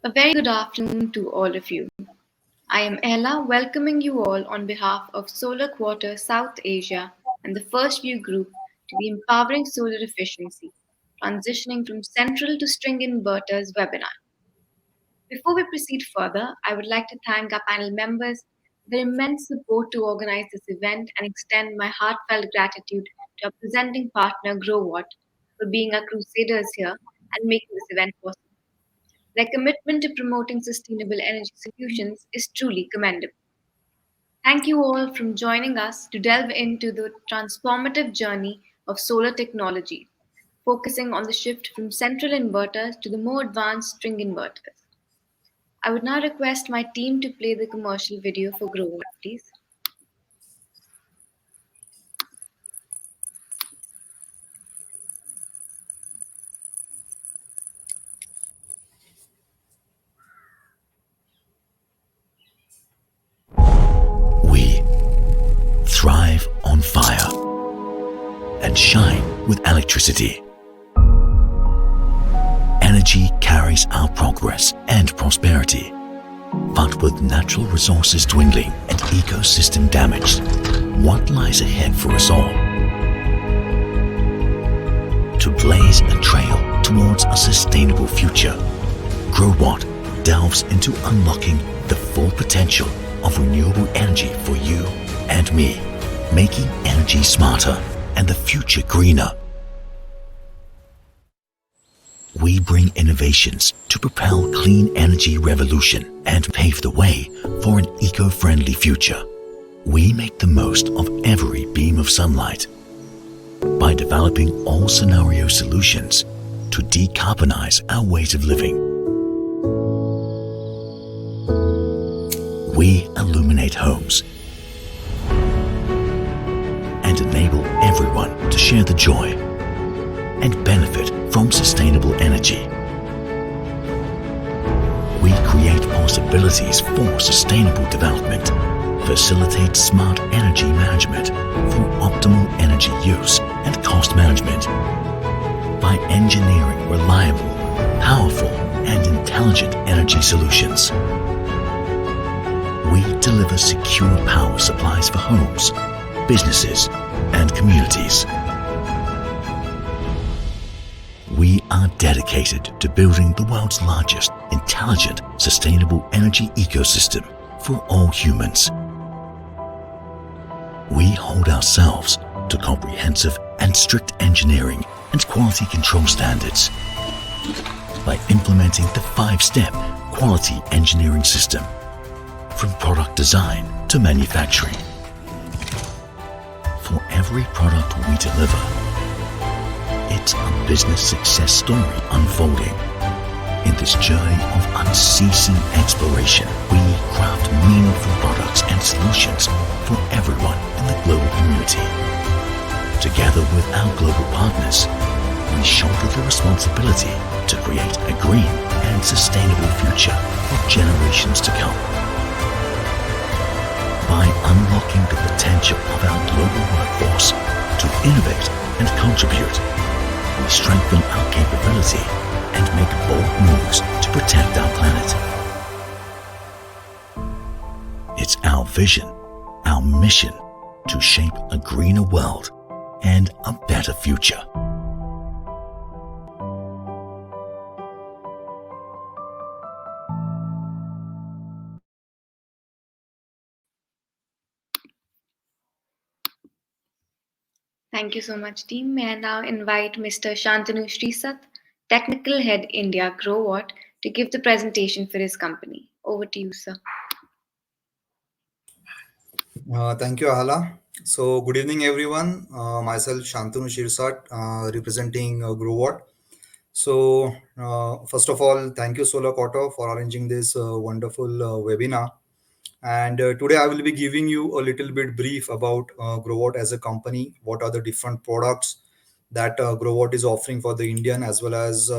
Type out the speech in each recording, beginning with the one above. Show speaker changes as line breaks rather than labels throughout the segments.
A very good afternoon to all of you. I am Ella, welcoming you all on behalf of Solar Quarter South Asia and the First View Group to the Empowering Solar Efficiency, Transitioning from Central to String Inverters webinar. Before we proceed further, I would like to thank our panel members for their immense support to organize this event and extend my heartfelt gratitude to our presenting partner, GrowWatt, for being our crusaders here and making this event possible. Their commitment to promoting sustainable energy solutions is truly commendable. Thank you all for joining us to delve into the transformative journey of solar technology, focusing on the shift from central inverters to the more advanced string inverters. I would now request my team to play the commercial video for Grow, please.
We thrive on fire and shine with electricity. Energy carries our progress and prosperity. But with natural resources dwindling and ecosystem damaged, what lies ahead for us all? To blaze a trail towards a sustainable future, GrowWatt delves into unlocking the full potential of renewable energy for you and me, making energy smarter and the future greener. We bring innovations to propel clean energy revolution and pave the way for an eco-friendly future. We make the most of every beam of sunlight by developing all scenario solutions to decarbonize our ways of living. We illuminate homes and enable everyone to share the joy and benefit from sustainable energy. We create possibilities for sustainable development, facilitate smart energy management for optimal energy use and cost management. By engineering reliable, powerful, and intelligent energy solutions, we deliver secure power supplies for homes, businesses, and communities. We are dedicated to building the world's largest, intelligent, sustainable energy ecosystem for all humans. We hold ourselves to comprehensive and strict engineering and quality control standards by implementing the 5-step quality engineering system from product design to manufacturing. For every product we deliver, it's a business success story unfolding. In this journey of unceasing exploration, we craft meaningful products and solutions for everyone in the global community. Together with our global partners, we shoulder the responsibility to create a green and sustainable future for generations to come. By unlocking the potential of our global workforce to innovate and contribute, we strengthen our capability and make bold moves to protect our planet. It's our vision, our mission to shape a greener world and a better future.
Thank you so much, team. May I now invite Mr. Shantanu Srisat, Technical Head India, GrowWatt, to give the presentation for his company. Over to you, sir.
Thank you, Ahala. So, good evening, everyone. Myself, Shantanu Shirsat, representing GrowWatt. So, first of all, thank you, Solar Quarter, for arranging this wonderful webinar. And today I will be giving you a little bit brief about GrowWatt as a company. What are the different products that GrowWatt is offering for the Indian as well as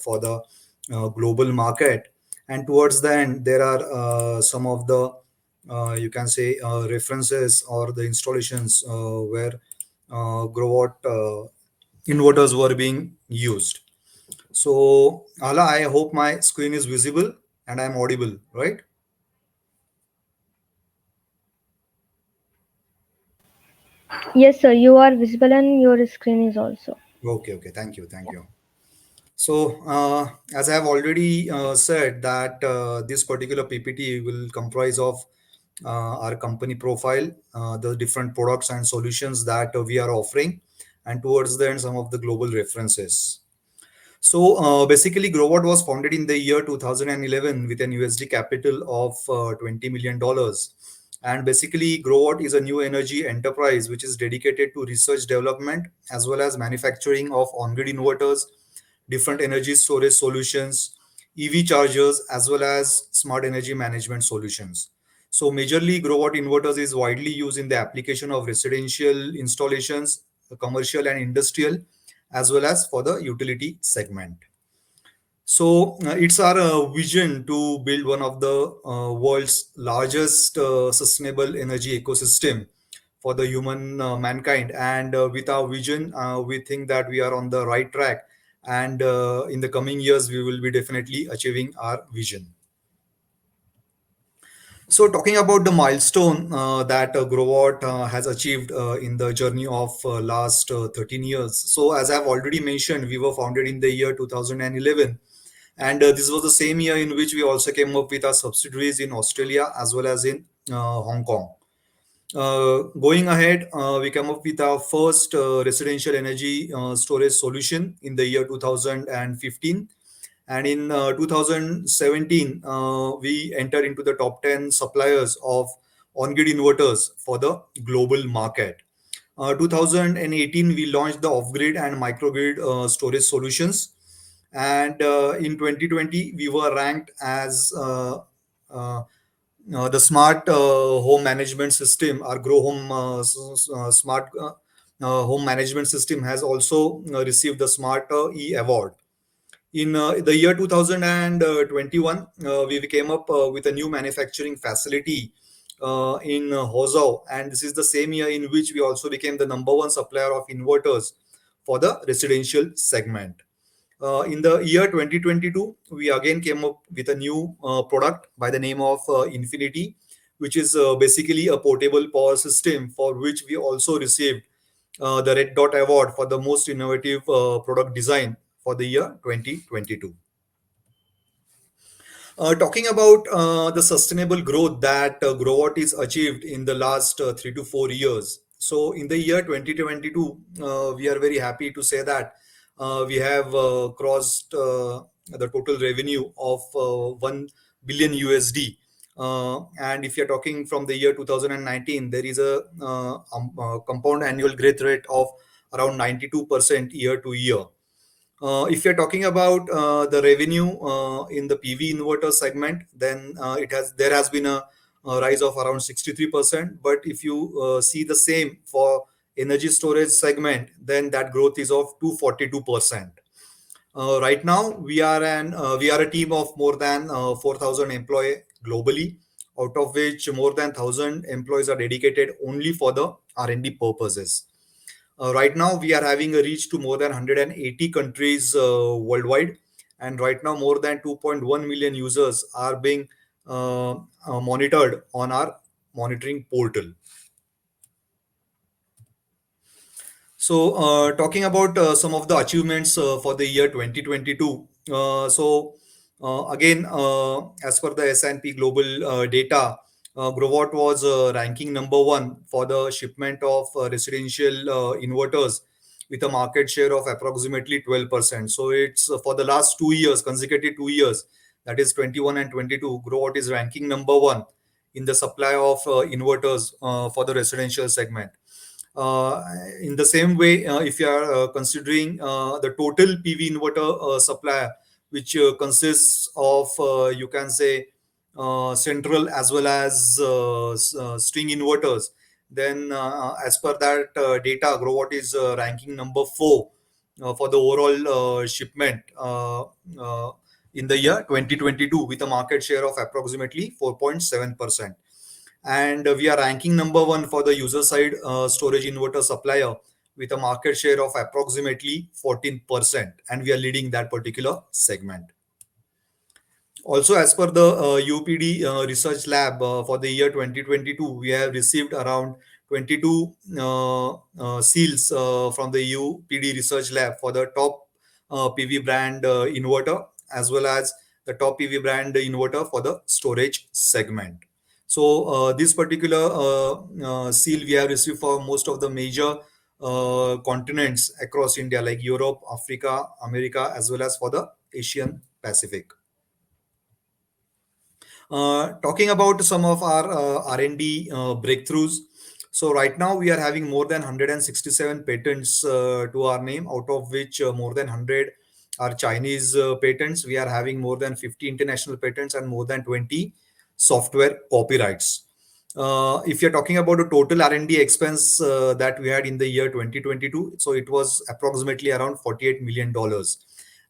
for the global market. And towards the end, there are some of the you can say references or the installations where GrowWatt inverters were being used. So, Ala, I hope my screen is visible. and I'm audible, right?
Yes, sir, you are visible and your screen is also.
Okay, okay. Thank you, thank you. So, as I have already said, that this particular PPT will comprise of our company profile, the different products and solutions that we are offering, and towards the end, some of the global references. So basically, Growart was founded in the year 2011 with an USD capital of $20 million. And basically, Growart is a new energy enterprise which is dedicated to research development as well as manufacturing of on-grid inverters, different energy storage solutions, EV chargers, as well as smart energy management solutions. So majorly, Growart inverters is widely used in the application of residential installations, commercial and industrial, as well as for the utility segment. So it's our vision to build one of the world's largest sustainable energy ecosystem for the human mankind. And with our vision, we think that we are on the right track. And in the coming years, we will be definitely achieving our vision. So, talking about the milestone that Growart has achieved in the journey of last 13 years. So, as I've already mentioned, we were founded in the year 2011, and this was the same year in which we also came up with our subsidiaries in Australia as well as in Hong Kong. Going ahead, we came up with our first residential energy storage solution in the year 2015, and in 2017 we entered into the top 10 suppliers of on-grid inverters for the global market. 2018 we launched the off-grid and microgrid storage solutions, and in 2020 we were ranked as uh, the smart home management system. Our grow home smart home management system has also received the smart e award. In the year 2021, we came up with a new manufacturing facility in Hozhou, and this is the same year in which we also became the number one supplier of inverters for the residential segment. In the year 2022, we again came up with a new product by the name of Infinity, which is basically a portable power system for which we also received the Red Dot Award for the most innovative product design for the year 2022. Talking about the sustainable growth that Growart is achieved in the last 3 to 4 years. So, in the year 2022, we are very happy to say that we have crossed the total revenue of 1 billion USD. And if you're talking from the year 2019, there is a compound annual growth rate of around 92% year to year. If you're talking about the revenue in the PV inverter segment, then there has been a rise of around 63%. But if you see the same for energy storage segment, then that growth is of 242%. Right now, we are a team of more than 4,000 employees globally, out of which more than 1,000 employees are dedicated only for the R&D purposes. Right now, we are having a reach to more than 180 countries worldwide, and right now, more than 2.1 million users are being monitored on our monitoring portal. So, talking about some of the achievements for the year 2022. Again, as per the S&P Global data, Growart was ranking number one for the shipment of residential inverters with a market share of approximately 12%. So, it's for the last 2 years, consecutive 2 years, that is 21 and 22, Growart is ranking number one in the supply of inverters for the residential segment. uh, in the same way, if you are considering the total PV inverter supply, which consists of, you can say, central as well as string inverters, then as per that data, Growart is ranking number four for the overall shipment in the year 2022 with a market share of approximately 4.7%. And we are ranking number one for the user side storage inverter supplier with a market share of approximately 14%, and we are leading that particular segment. Also, as per the UPD Research Lab for the year 2022, we have received around 22 seals from the UPD Research Lab for the top PV brand inverter, as well as the top PV brand inverter for the storage segment. So, this particular seal we have received for most of the major continents across India, like Europe, Africa, America, as well as for the Asian Pacific. Talking about some of our R&D breakthroughs. So right now we are having more than 167 patents to our name, out of which more than 100 are Chinese patents. We are having more than 50 international patents and more than 20 software copyrights. If you're talking about the total R&D expense that we had in the year 2022, so it was approximately around $48 million,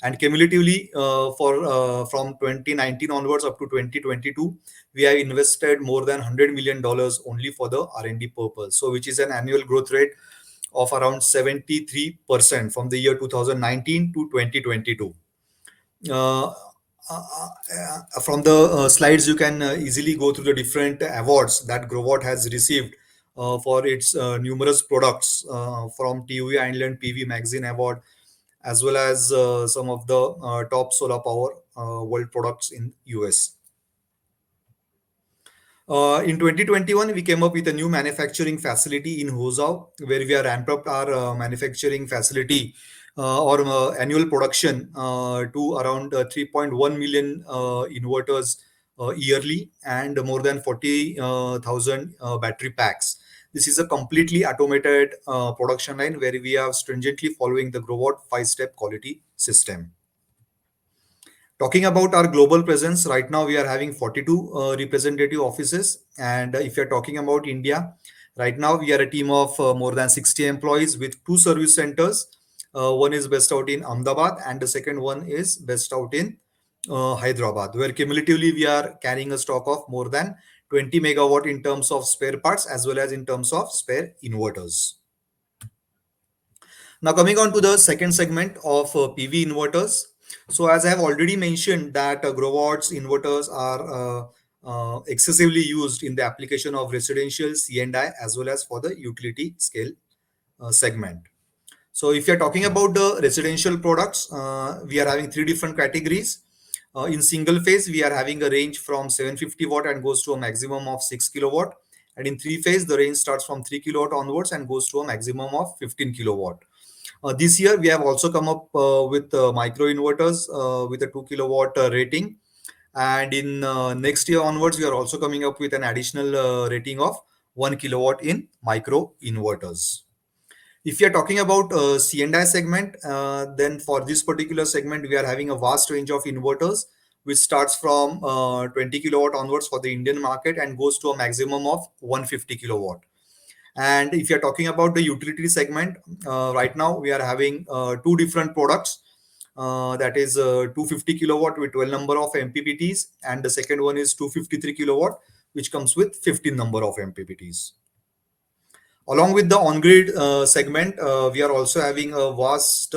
and cumulatively for from 2019 onwards up to 2022, we have invested more than $100 million only for the R&D purpose, so which is an annual growth rate of around 73% from the year 2019 to 2022. uh, from the slides, you can easily go through the different awards that Growart has received for its numerous products, from TUV Island PV Magazine Award, as well as some of the top solar power world products in US. In 2021, we came up with a new manufacturing facility in Hosau, where we have ramped up our manufacturing facility or annual production to around 3.1 million inverters yearly, and more than 40,000 battery packs. This is a completely automated production line where we are stringently following the Growart 5-step quality system. Talking about our global presence, right now we are having 42 representative offices. And if you're talking about India, right now we are a team of more than 60 employees with two service centers. One is based out in Ahmedabad, and the second one is based out in Hyderabad, where cumulatively we are carrying a stock of more than 20 megawatt in terms of spare parts as well as in terms of spare inverters. Now, coming on to the second segment of PV inverters. So, as I have already mentioned, that Growart's inverters are excessively used in the application of residential C&I as well as for the utility scale segment. So, if you're talking about the residential products, we are having three different categories. In single phase, we are having a range from 750 watt and goes to a maximum of 6 kilowatt. And in three phase, the range starts from 3 kilowatt onwards and goes to a maximum of 15 kilowatt. This year, we have also come up with micro inverters with a 2 kilowatt rating. And in next year onwards, we are also coming up with an additional rating of 1 kilowatt in micro inverters. If you are talking about C&I segment, then for this particular segment, we are having a vast range of inverters, which starts from 20 kilowatt onwards for the Indian market and goes to a maximum of 150 kilowatt. And if you're talking about the utility segment, right now we are having two different products. That is 250 kilowatt with 12 number of MPPTs, and the second one is 253 kilowatt, which comes with 15 number of MPPTs. Along with the on-grid segment, we are also having a vast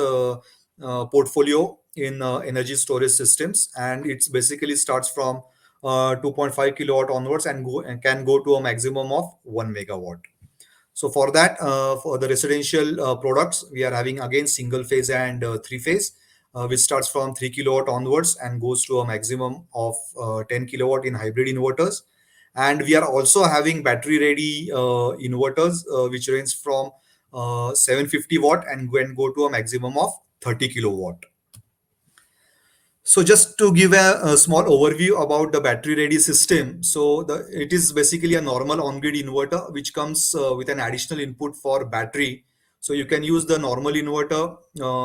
portfolio in energy storage systems, and it's basically starts from 2.5 kilowatt onwards and can go to a maximum of 1 megawatt. So for that, for the residential products, we are having again single phase and three phase, which starts from 3 kilowatt onwards and goes to a maximum of 10 kilowatt in hybrid inverters. And we are also having battery ready inverters, which range from 750 watt and go to a maximum of 30 kilowatt. So just to give a small overview about the battery ready system. So it is basically a normal on-grid inverter which comes with an additional input for battery. So you can use the normal inverter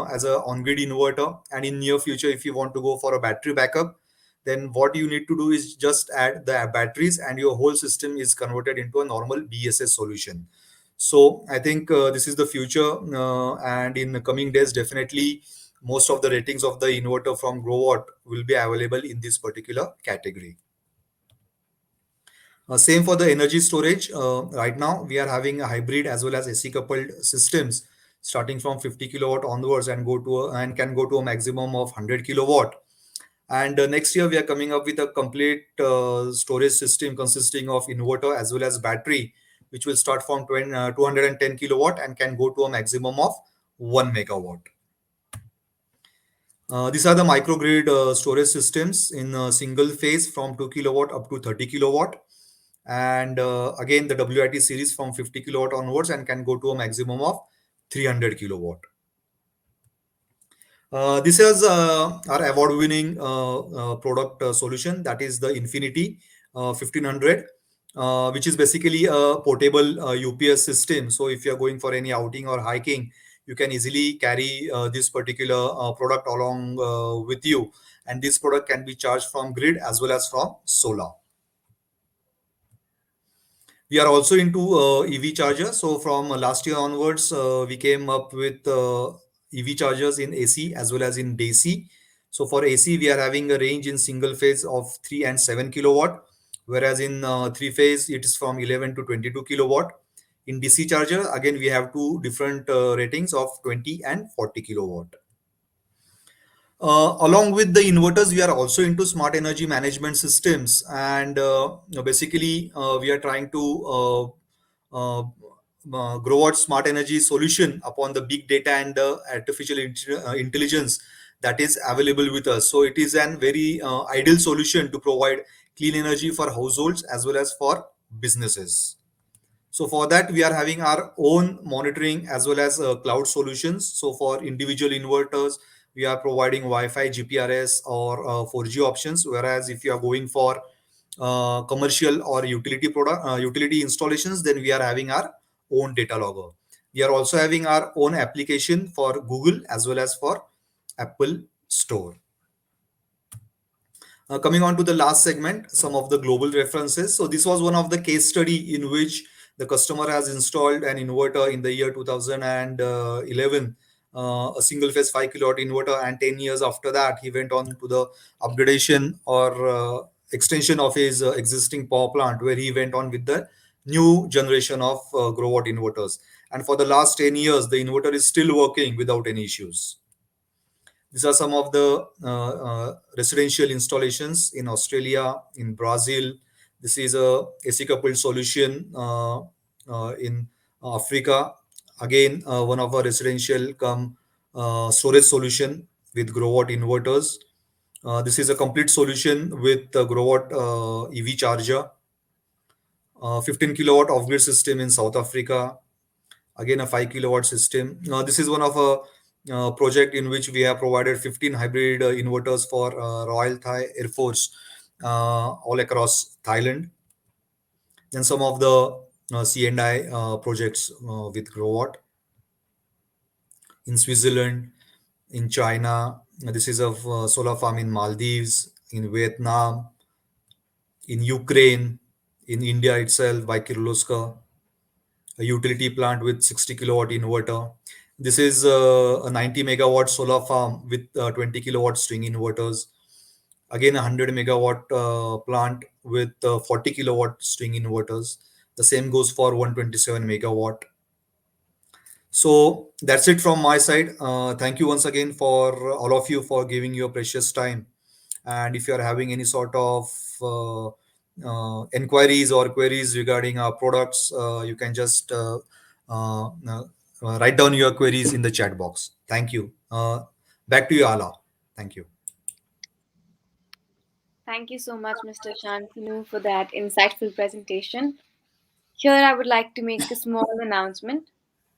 as a on-grid inverter, and in near future, if you want to go for a battery backup, then what you need to do is just add the batteries and your whole system is converted into a normal BSS solution. So I think this is the future, and in the coming days, definitely most of the ratings of the inverter from Growart will be available in this particular category. Same for the energy storage. Right now, we are having a hybrid as well as AC coupled systems starting from 50 kilowatt onwards and can go to a maximum of 100 kilowatt. And next year, we are coming up with a complete storage system consisting of inverter as well as battery, which will start from 210 kilowatt and can go to a maximum of 1 megawatt. These are the microgrid storage systems in single phase from 2 kilowatt up to 30 kilowatt. And again, the WIT series from 50 kilowatt onwards and can go to a maximum of 300 kilowatt. This is our award-winning product solution, that is the Infinity 1500, which is basically a portable UPS system. So if you are going for any outing or hiking, you can easily carry this particular product along with you, and this product can be charged from grid as well as from solar. We are also into EV chargers. So from last year onwards, we came up with EV chargers in AC as well as in DC. So for AC, we are having a range in single phase of 3 and 7 kilowatt, whereas in three phase, it is from 11 to 22 kilowatt. In DC charger, again, we have two different ratings of 20 and 40 kilowatt. Along with the inverters, we are also into smart energy management systems, and basically, we are trying to grow out smart energy solution upon the big data and artificial intelligence that is available with us. So, it is an very ideal solution to provide clean energy for households as well as for businesses. So for that, we are having our own monitoring as well as cloud solutions. So for individual inverters, we are providing Wi-Fi, GPRS, or 4G options. Whereas if you are going for commercial or utility installations, then we are having our own data logger. We are also having our own application for Google as well as for Apple Store. Coming on to the last segment, some of the global references. So this was one of the case study in which the customer has installed an inverter in the year 2011, a single phase 5 kilowatt inverter, and 10 years after that, he went on to the upgradation or extension of his existing power plant, where he went on with the new generation of grow watt inverters. And for the last 10 years, the inverter is still working without any issues. These are some of the residential installations in Australia, in Brazil. This is a AC coupled solution in Africa. Again, one of our residential come storage solution with grow watt inverters. This is a complete solution with grow watt EV charger, 15 kilowatt off grid system in South Africa, again a 5 kilowatt system. This is one of a project in which we have provided 15 hybrid inverters for Royal Thai Air Force all across Thailand. Then some of the C&I projects with Growwatt in Switzerland, in China. This is a solar farm in Maldives, in Vietnam, in Ukraine, in India itself by Kirloskar, a utility plant with 60 kilowatt inverter. This is a 90 megawatt solar farm with 20 kilowatt string inverters. Again, a 100 megawatt plant with 40 kilowatt string inverters. The same goes for 127 megawatt. So that's it from my side. Thank you once again for all of you for giving your precious time. And if you are having any sort of inquiries or queries regarding our products, you can just write down your queries in the chat box. Thank you. Back to you, Ala. Thank you.
Thank you so much, Mr. Shantanu, for that insightful presentation. Here, I would like to make a small announcement.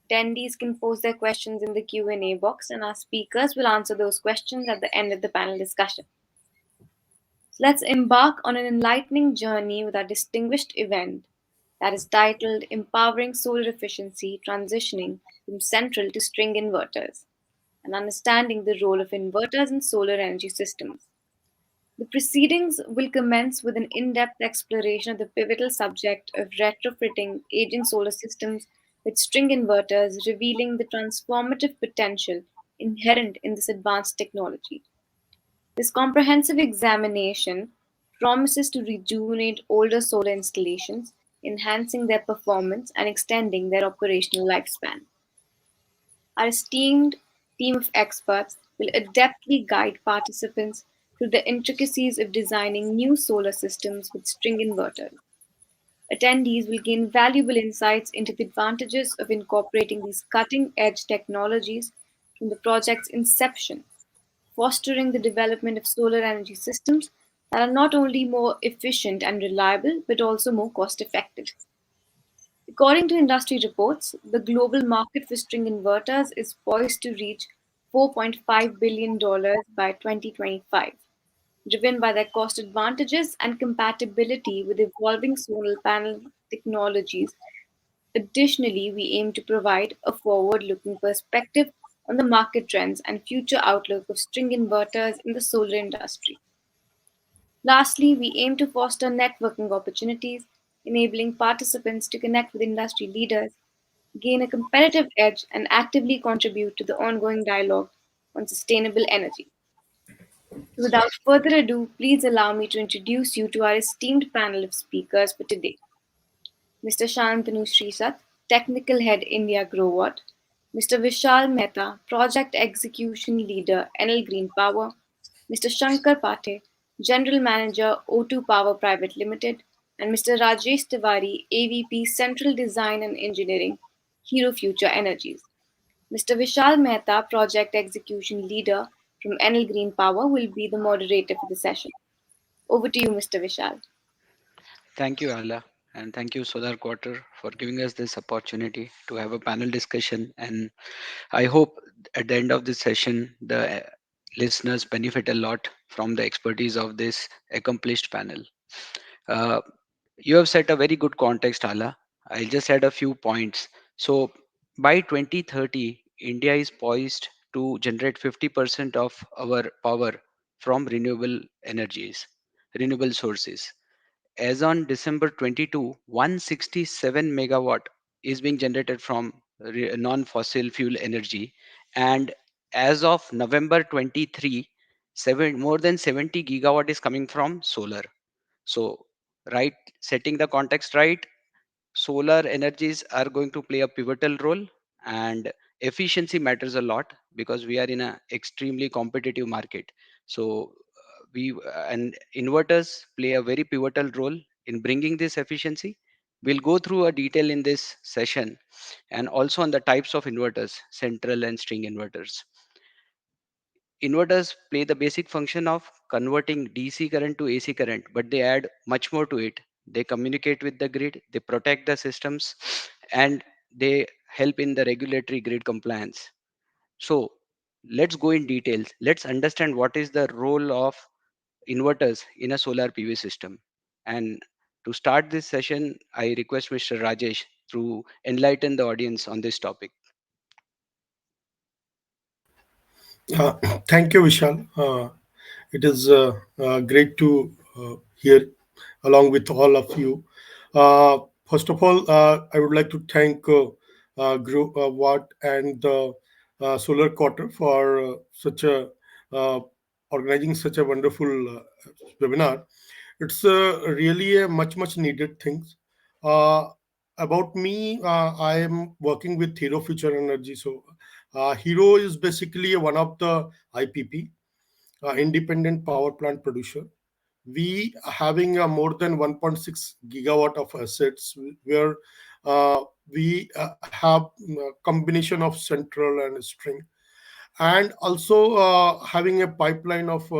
Attendees can post their questions in the Q&A box, and our speakers will answer those questions at the end of the panel discussion. So let's embark on an enlightening journey with our distinguished event that is titled Empowering Solar Efficiency Transitioning from Central to String Inverters and Understanding the Role of Inverters in Solar Energy Systems. The proceedings will commence with an in depth exploration of the pivotal subject of retrofitting aging solar systems with string inverters, revealing the transformative potential inherent in this advanced technology. This comprehensive examination promises to rejuvenate older solar installations, enhancing their performance and extending their operational lifespan. Our esteemed team of experts will adeptly guide participants through the intricacies of designing new solar systems with string inverters. Attendees will gain valuable insights into the advantages of incorporating these cutting edge technologies from the project's inception, fostering the development of solar energy systems that are not only more efficient and reliable but also more cost effective. According to industry reports, the global market for string inverters is poised to reach $4.5 billion by 2025, driven by their cost advantages and compatibility with evolving solar panel technologies. Additionally, we aim to provide a forward looking perspective on the market trends and future outlook of string inverters in the solar industry. Lastly, we aim to foster networking opportunities, enabling participants to connect with industry leaders, gain a competitive edge, and actively contribute to the ongoing dialogue on sustainable energy. So, without further ado, please allow me to introduce you to our esteemed panel of speakers for today. Mr. Shantanu Srisat, Technical Head India Growwatt, Mr. Vishal Mehta, Project Execution Leader Enel Green Power, Mr. Shankar Pathe, General Manager O2 Power Private Limited, and Mr. Rajesh Tiwari, AVP Central Design and Engineering, Hero Future Energies. Mr. Vishal Mehta, Project Execution Leader from Enel Green Power, will be the moderator for the session. Over to you, Mr. Vishal.
Thank you, Ala, and thank you, Solar Quarter, for giving us this opportunity to have a panel discussion. And I hope at the end of this session, the listeners benefit a lot from the expertise of this accomplished panel. Uh, you have set a very good context, Ala. I'll just add a few points. So, by 2030, India is poised to generate 50% of our power from renewable energies, renewable sources. As on December 22, 167 megawatt is being generated from non-fossil fuel energy, and as of November 23, more than 70 gigawatt is coming from solar. So, right, setting the context right, solar energies are going to play a pivotal role, and efficiency matters a lot because we are in an extremely competitive market. So we and inverters play a very pivotal role in bringing this efficiency. We'll go through a detail in this session, and also on the types of inverters, central and string inverters. Inverters play the basic function of converting DC current to AC current, but they add much more to it. They communicate with the grid, they protect the systems, and they help in the regulatory grid compliance. So let's go in details. Let's understand what is the role of inverters in a solar PV system. And to start this session, I request Mr. Rajesh to enlighten the audience on this topic.
Uh, Thank you, Vishal. It is great to hear along with all of you. First of all, I would like to thank Watt and the Solar Quarter for such a uh, organizing such a wonderful webinar. It's really a much needed thing. Uh, about me, I am working with Hero Future Energy. So, Hero is basically one of the IPP, independent power plant producer. We having more than 1.6 gigawatt of assets where we have a combination of central and string, and also having a pipeline of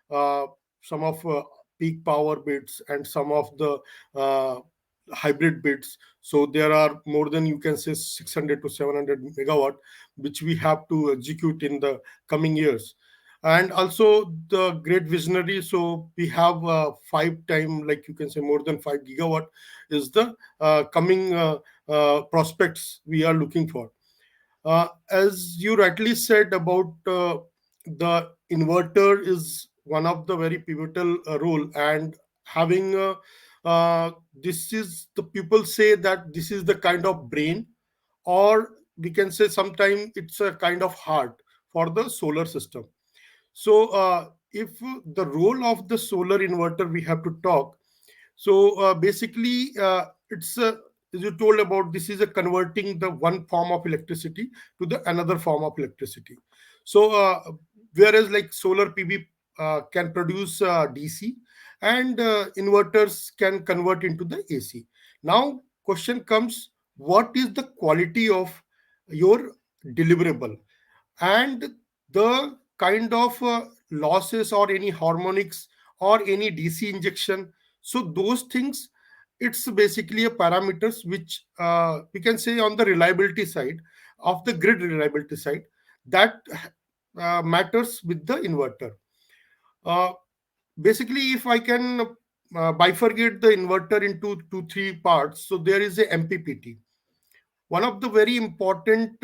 uh, some of peak power bids and some of the uh, hybrid bids. So there are more than, you can say, 600 to 700 megawatt which we have to execute in the coming years. And also the great visionary, so we have 5 time, like you can say, more than 5 gigawatt is the coming prospects we are looking for. As you rightly said about the inverter is one of the very pivotal role, and having this is the people say that this is the kind of brain, or we can say sometime it's a kind of heart for the solar system. So if the role of the solar inverter we have to talk, so basically, it's as you told about, this is a converting the one form of electricity to the another form of electricity. So whereas like solar PV can produce DC, and inverters can convert into the AC. Now, question comes: what is the quality of your deliverable, and the kind of losses or any harmonics or any DC injection? So those things, it's basically a parameters which we can say on the reliability side, of the grid reliability side, that matters with the inverter. uh, Basically, if I can bifurcate the inverter into two three parts, so there is a MPPT, one of the very important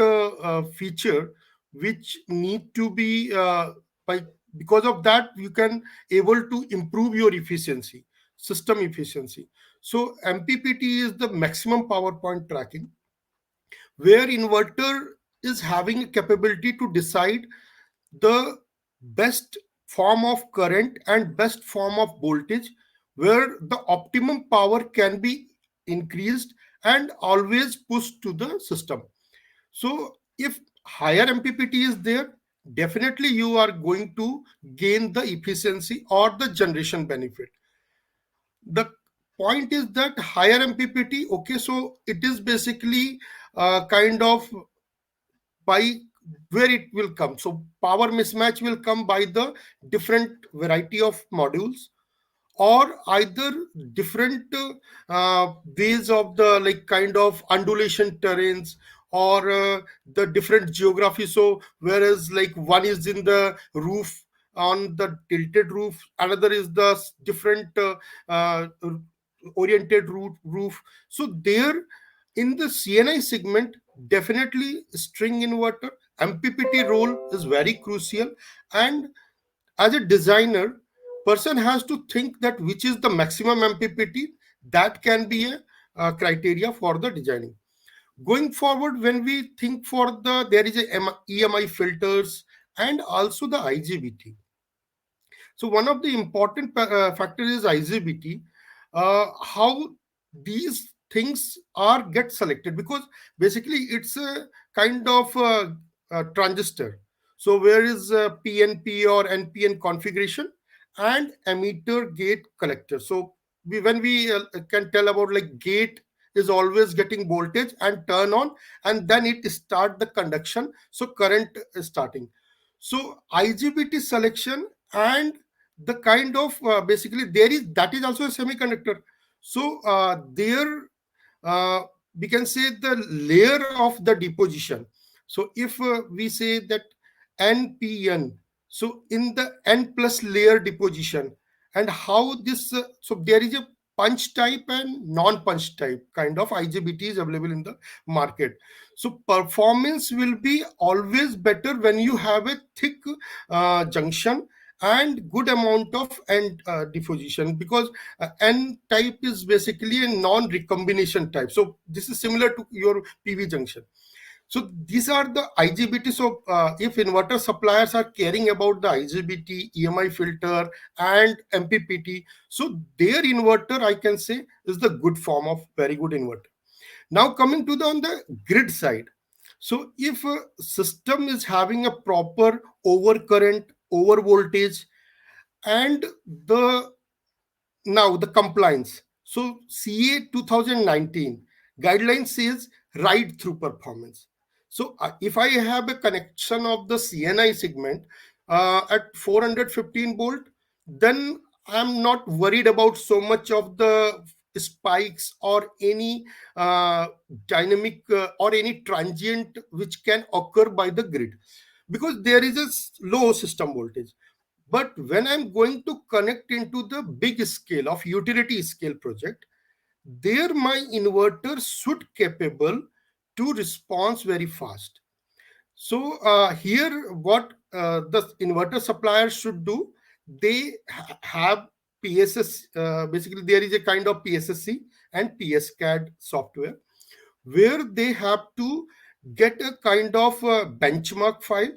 feature which need to be by, because of that you can able to improve your efficiency, system efficiency. So MPPT is the maximum power point tracking, where inverter is having a capability to decide the best form of current and best form of voltage, where the optimum power can be increased and always pushed to the system. So if higher MPPT is there, definitely you are going to gain the efficiency or the generation benefit. The point is that higher MPPT, okay, so it is basically kind of by where it will come. So power mismatch will come by the different variety of modules, or either different ways of the like kind of undulation terrains, or the different geography. So whereas like one is in the roof, on the tilted roof, another is the different uh, oriented roof. So there, in the CNI segment, definitely string inverter MPPT role is very crucial. And as a designer, person has to think that which is the maximum MPPT that can be a criteria for the designing. Going forward, when we think for the, there is a EMI filters and also the IGBT. So one of the important factors is IGBT. How these things are get selected, because basically it's a kind of transistor. So where is PNP or NPN configuration and emitter gate collector. So when we can tell about like gate is always getting voltage and turn on, and then it start the conduction, so current is starting. So IGBT selection and the kind of basically there is, that is also a semiconductor. So there uh, we can say the layer of the deposition. So if we say that NPN, so in the N plus layer deposition, and how this so there is a punch type and non punch type kind of IGBT is available in the market. So performance will be always better when you have a thick junction and good amount of N deposition, because N type is basically a non recombination type. So this is similar to your PV junction. So these are the IGBT. So if inverter suppliers are caring about the IGBT, EMI filter, and MPPT, so their inverter, I can say, is the good form of very good inverter. Now coming to the on the grid side. So if a system is having a proper overcurrent, over voltage, and the now the compliance. So CA 2019 guideline says ride through performance. So if I have a connection of the CNI segment at 415 volt, then I'm not worried about so much of the spikes or any uh, dynamic or any transient which can occur by the grid, because there is a low system voltage. But when I'm going to connect into the big scale of utility scale project, there my inverter should capable to respond very fast. So here what the inverter suppliers should do, they have PSS, basically there is a kind of PSSC and PSCAD software, where they have to get a kind of benchmark file,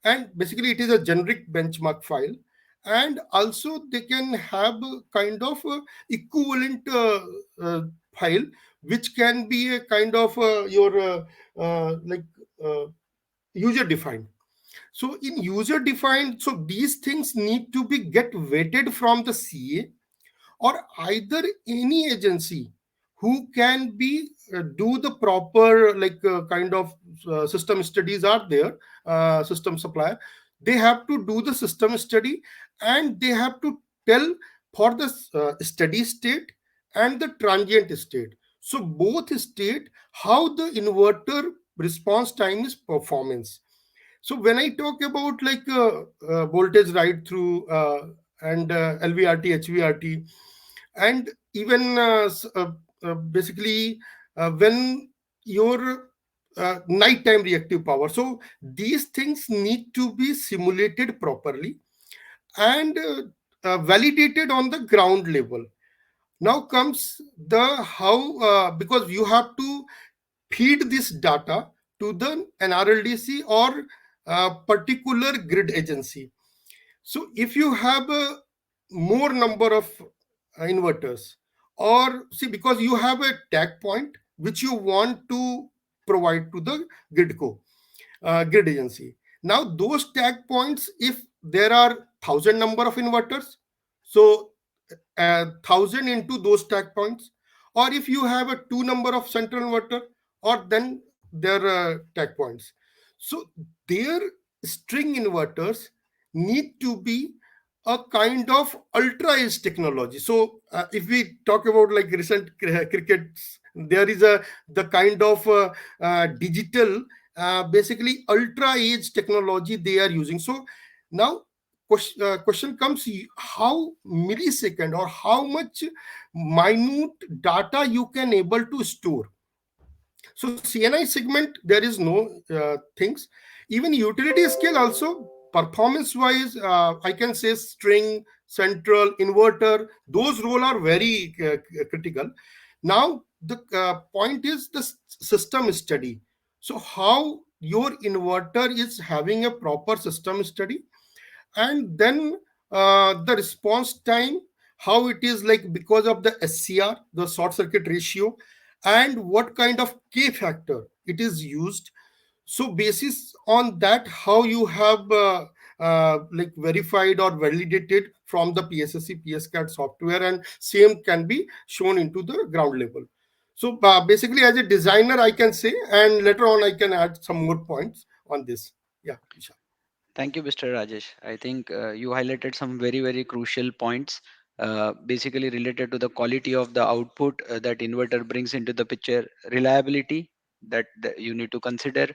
and basically it is a generic benchmark file, and also they can have a kind of equivalent uh, file, which can be a kind of your like uh, user defined. So in user defined, so these things need to be get vetted from the CA or either any agency who can be do the proper kind of system studies are there, system supplier. They have to do the system study, and they have to tell for the steady state and the transient state. So both state how the inverter response time is performance. So when I talk about voltage ride through and LVRT, HVRT, and even basically when your nighttime reactive power, so these things need to be simulated properly and validated on the ground level. Now comes the how, because you have to feed this data to the NRLDC or particular grid agency. So if you have a more number of inverters, or see, because you have a tag point which you want to provide to the grid agency. Now those tag points, if there are thousand number of inverters, so thousand into those tag points, or if you have a two number of central inverter, or then their tag points. So their string inverters need to be a kind of ultra edge technology. So if we talk about like recent crickets, there is a the kind of digital basically ultra edge technology they are using. So now question comes, how millisecond or how much minute data you can able to store. So CNI segment, there is no things. Even utility scale also, performance wise, I can say string, central, inverter, those role are very critical. Now the point is the system study. So how your inverter is having a proper system study, and then the response time, how it is like because of the SCR, the short circuit ratio, and what kind of K factor it is used. So basis on that, how you have like verified or validated from the PSSC PSCAT software, and same can be shown into the ground level. So basically as a designer I can say, and later on I can add some more points on this. Yeah, Vishal.
Thank you, Mr. Rajesh. I think you highlighted some very, very crucial points, basically related to the quality of the output that inverter brings into the picture, reliability that you need to consider,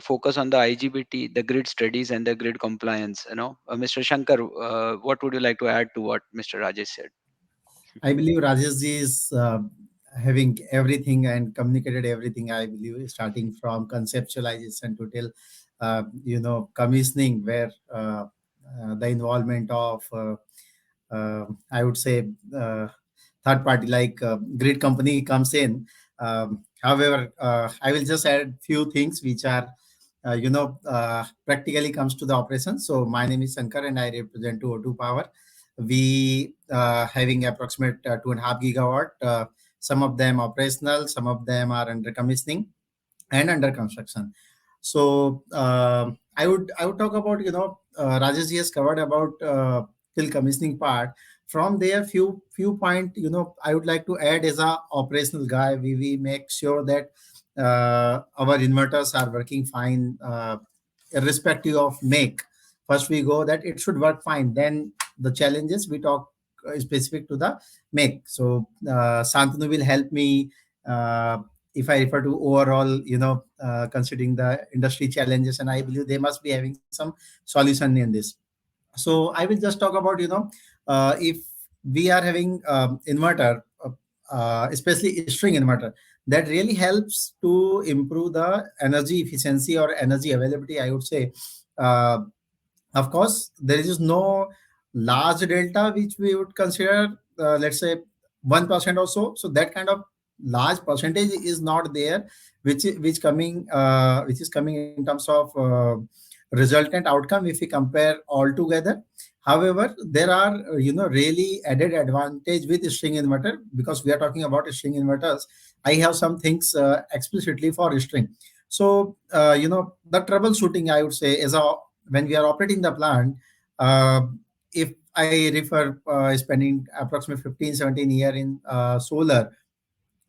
focus on the IGBT, the grid studies, and the grid compliance. Mr. Shankar, what would you like to add to what Mr. Rajesh said?
I believe Rajesh ji is having everything and communicated everything. I believe starting from conceptualization to till commissioning, where the involvement of I would say third party like grid company comes in. However, I will just add few things which are practically comes to the operation. So my name is Shankar and I represent to O2 Power. We having approximate 2.5 gigawatt. Some of them operational, some of them are under commissioning and under construction. So I would talk about Rajesh ji has covered about till commissioning part. From there, few point I would like to add as a operational guy. We make sure that our inverters are working fine, irrespective of make. First we go that it should work fine. Then the challenges we talk specific to the make. So Santanu will help me if I refer to overall, considering the industry challenges, and I believe they must be having some solution in this. So I will just talk about, if we are having inverter, especially string inverter, that really helps to improve the energy efficiency or energy availability, I would say. Uh, of course, there is no large delta which we would consider, let's say 1% or so. So that kind of large percentage is not there, which is coming in terms of resultant outcome if we compare all together. However, there are really added advantage with string inverter, because we are talking about string inverters. I have some things explicitly for string. So the troubleshooting, I would say, is when we are operating the plant. uh, if I refer spending approximately 15 17 year in solar,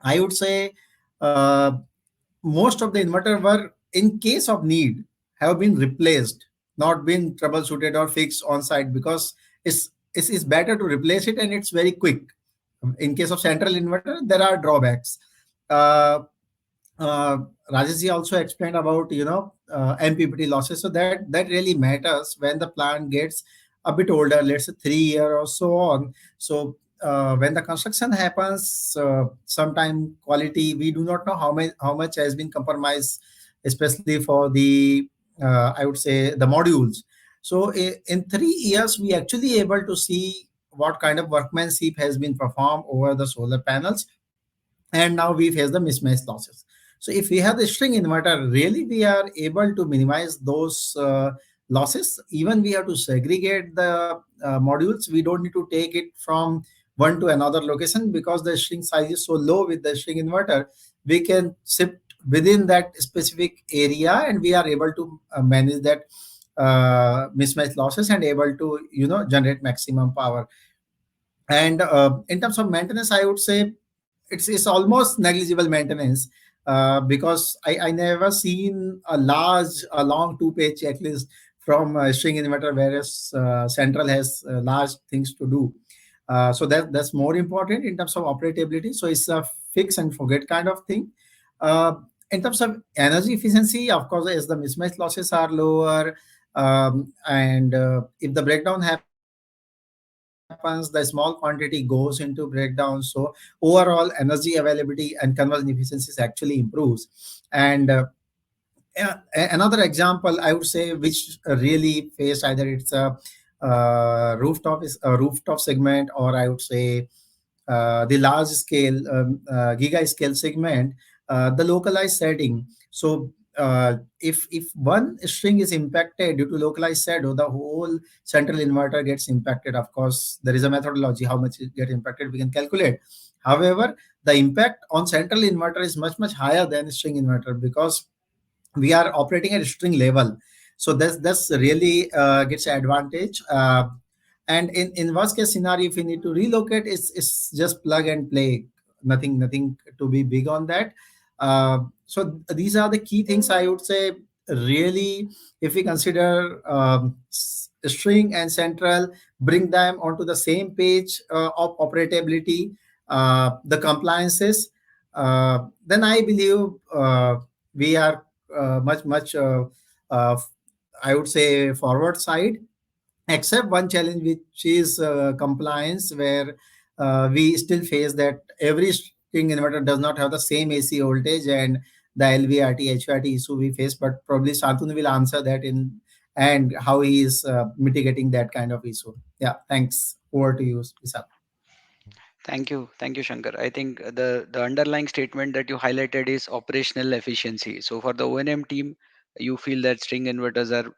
I would say most of the inverter were, in case of need, have been replaced, not been troubleshooted or fixed on site, because it's better to replace it and it's very quick. In case of central inverter, there are drawbacks. Uh, uh, Rajesh also explained about MPPT losses. So that really matters when the plant gets a bit older, let's say 3 year or so on. So when the construction happens, sometime quality, we do not know how much has been compromised, especially for the I would say the modules. So in 3 years, we actually able to see what kind of workmanship has been performed over the solar panels, and now we face the mismatch losses. So if we have the string inverter, really we are able to minimize those losses. Even we have to segregate the modules. We don't need to take it from one to another location, because the string size is so low with the string inverter. We can shift within that specific area, and we are able to manage that mismatch losses and able to generate maximum power. And in terms of maintenance, I would say it's almost negligible maintenance, because I never seen a long 2 page checklist from string inverter, whereas central has large things to do. So that's more important in terms of operability. So it's a fix and forget kind of thing. Uh, in terms of energy efficiency, of course, as the mismatch losses are lower, and if the breakdown happens, the small quantity goes into breakdown. So overall energy availability and conversion efficiency actually improves. And another example, I would say, which really faced, either it's a rooftop segment, or I would say the large scale giga scale segment, the localized setting. So if one string is impacted due to localized shadow, the whole central inverter gets impacted. Of course, there is a methodology how much it get impacted, we can calculate. However, the impact on central inverter is much higher than string inverter, because we are operating at string level. So that's really gets advantage. And in worst case scenario, if you need to relocate, it's just plug and play, nothing to be big on that. So these are the key things, I would say. Really, if we consider string and central, bring them onto the same page of operability, the compliances, then I believe we are much uh, I would say forward side, except one challenge, which is compliance, where we still face that every string inverter does not have the same AC voltage, and the LVRT HVRT issue we face. But probably Shantanu will answer that in, and how he is mitigating that kind of issue. Yeah, thanks. Over to you, Vishal.
Thank you, Shankar. I think the underlying statement that you highlighted is operational efficiency. So for the O&M team, you feel that string inverters are